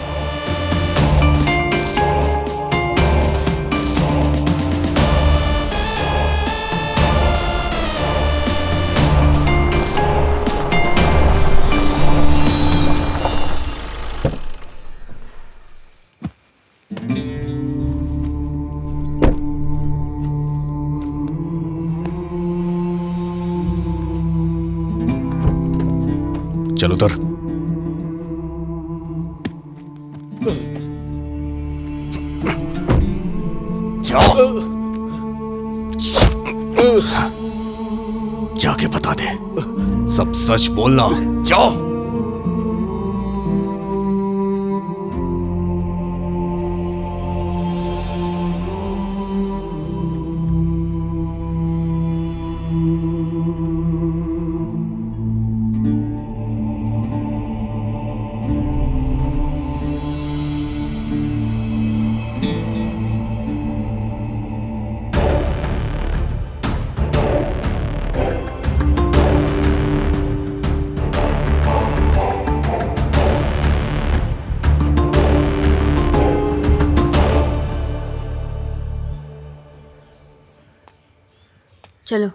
चल उतर। जाओ, जाके बता दे, सब सच बोलना। जाओ। चलो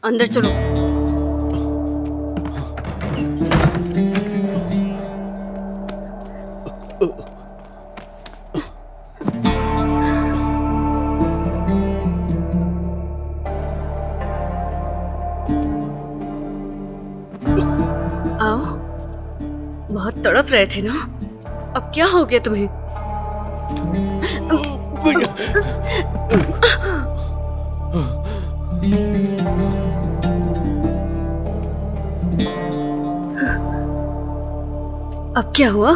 अंदर चलो। आओ, बहुत तड़प रहे थे ना, अब क्या हो गया तुम्हें? अब क्या हुआ?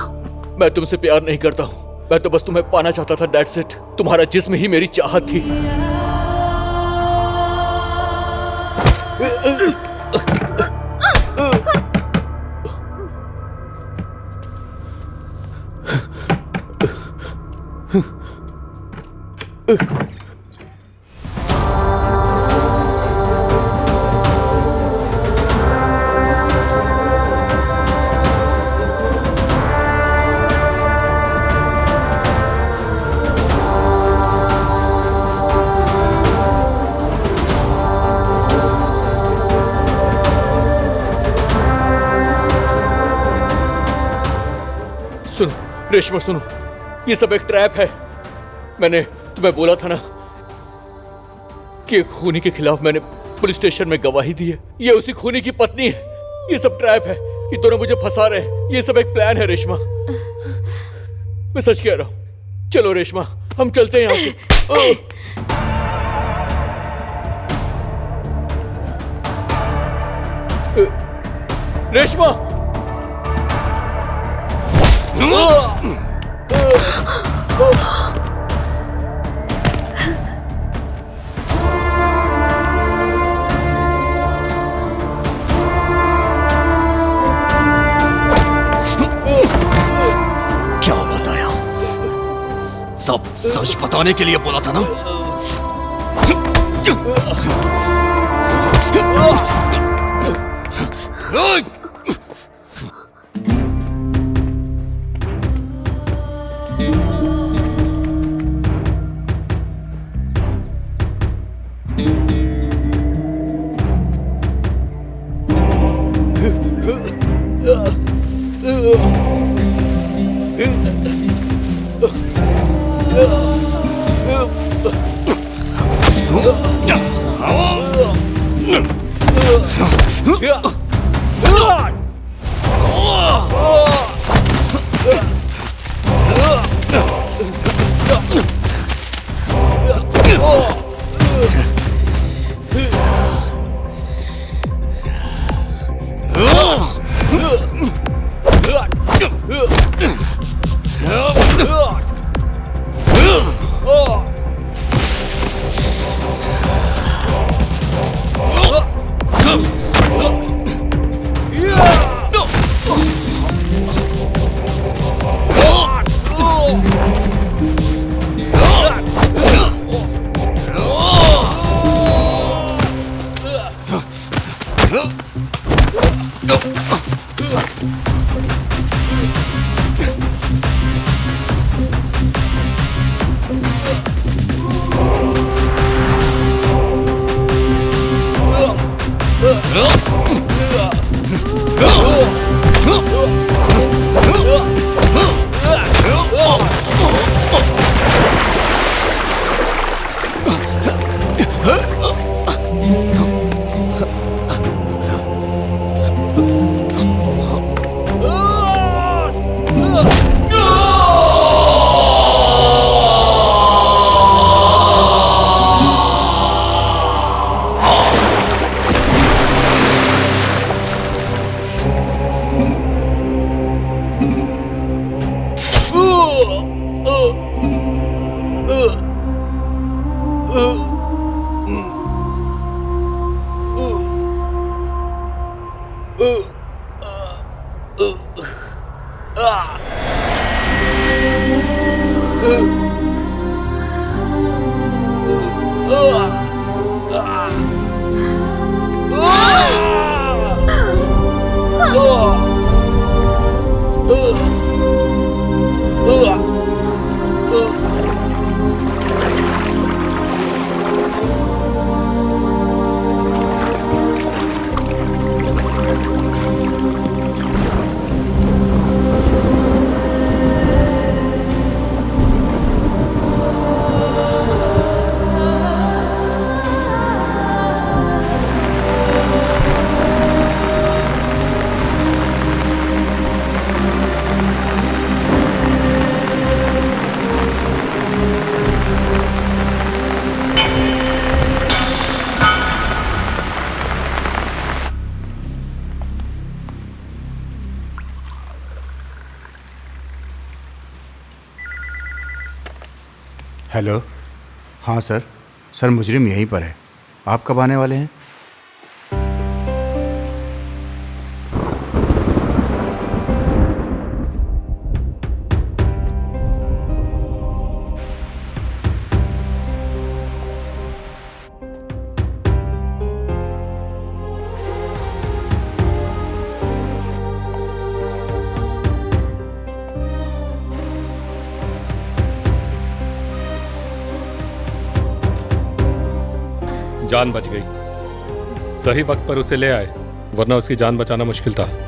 मैं तुमसे प्यार नहीं करता हूँ, मैं तो बस तुम्हें पाना चाहता था, दैट्स इट। तुम्हारा जिस्म ही मेरी चाहत थी। सुनो रेशमा, सुनो, ये सब एक ट्रैप है। मैंने तुम्हें बोला था ना कि खूनी के खिलाफ मैंने पुलिस स्टेशन में गवाही दी है। ये उसी खूनी की पत्नी है। ये सब ट्रैप है, ये दोनों मुझे फंसा रहे हैं। ये सब एक प्लान है रेशमा, मैं सच कह रहा हूं। चलो रेशमा, हम चलते हैं यहाँ से। रेशमा, क्या बताया? सब सच बताने के लिए बोला था ना? हेलो। हाँ सर, सर मुजरिम यहीं पर है। आप कब आने वाले हैं? जान बच गई। सही वक्त पर उसे ले आए, वरना उसकी जान बचाना मुश्किल था।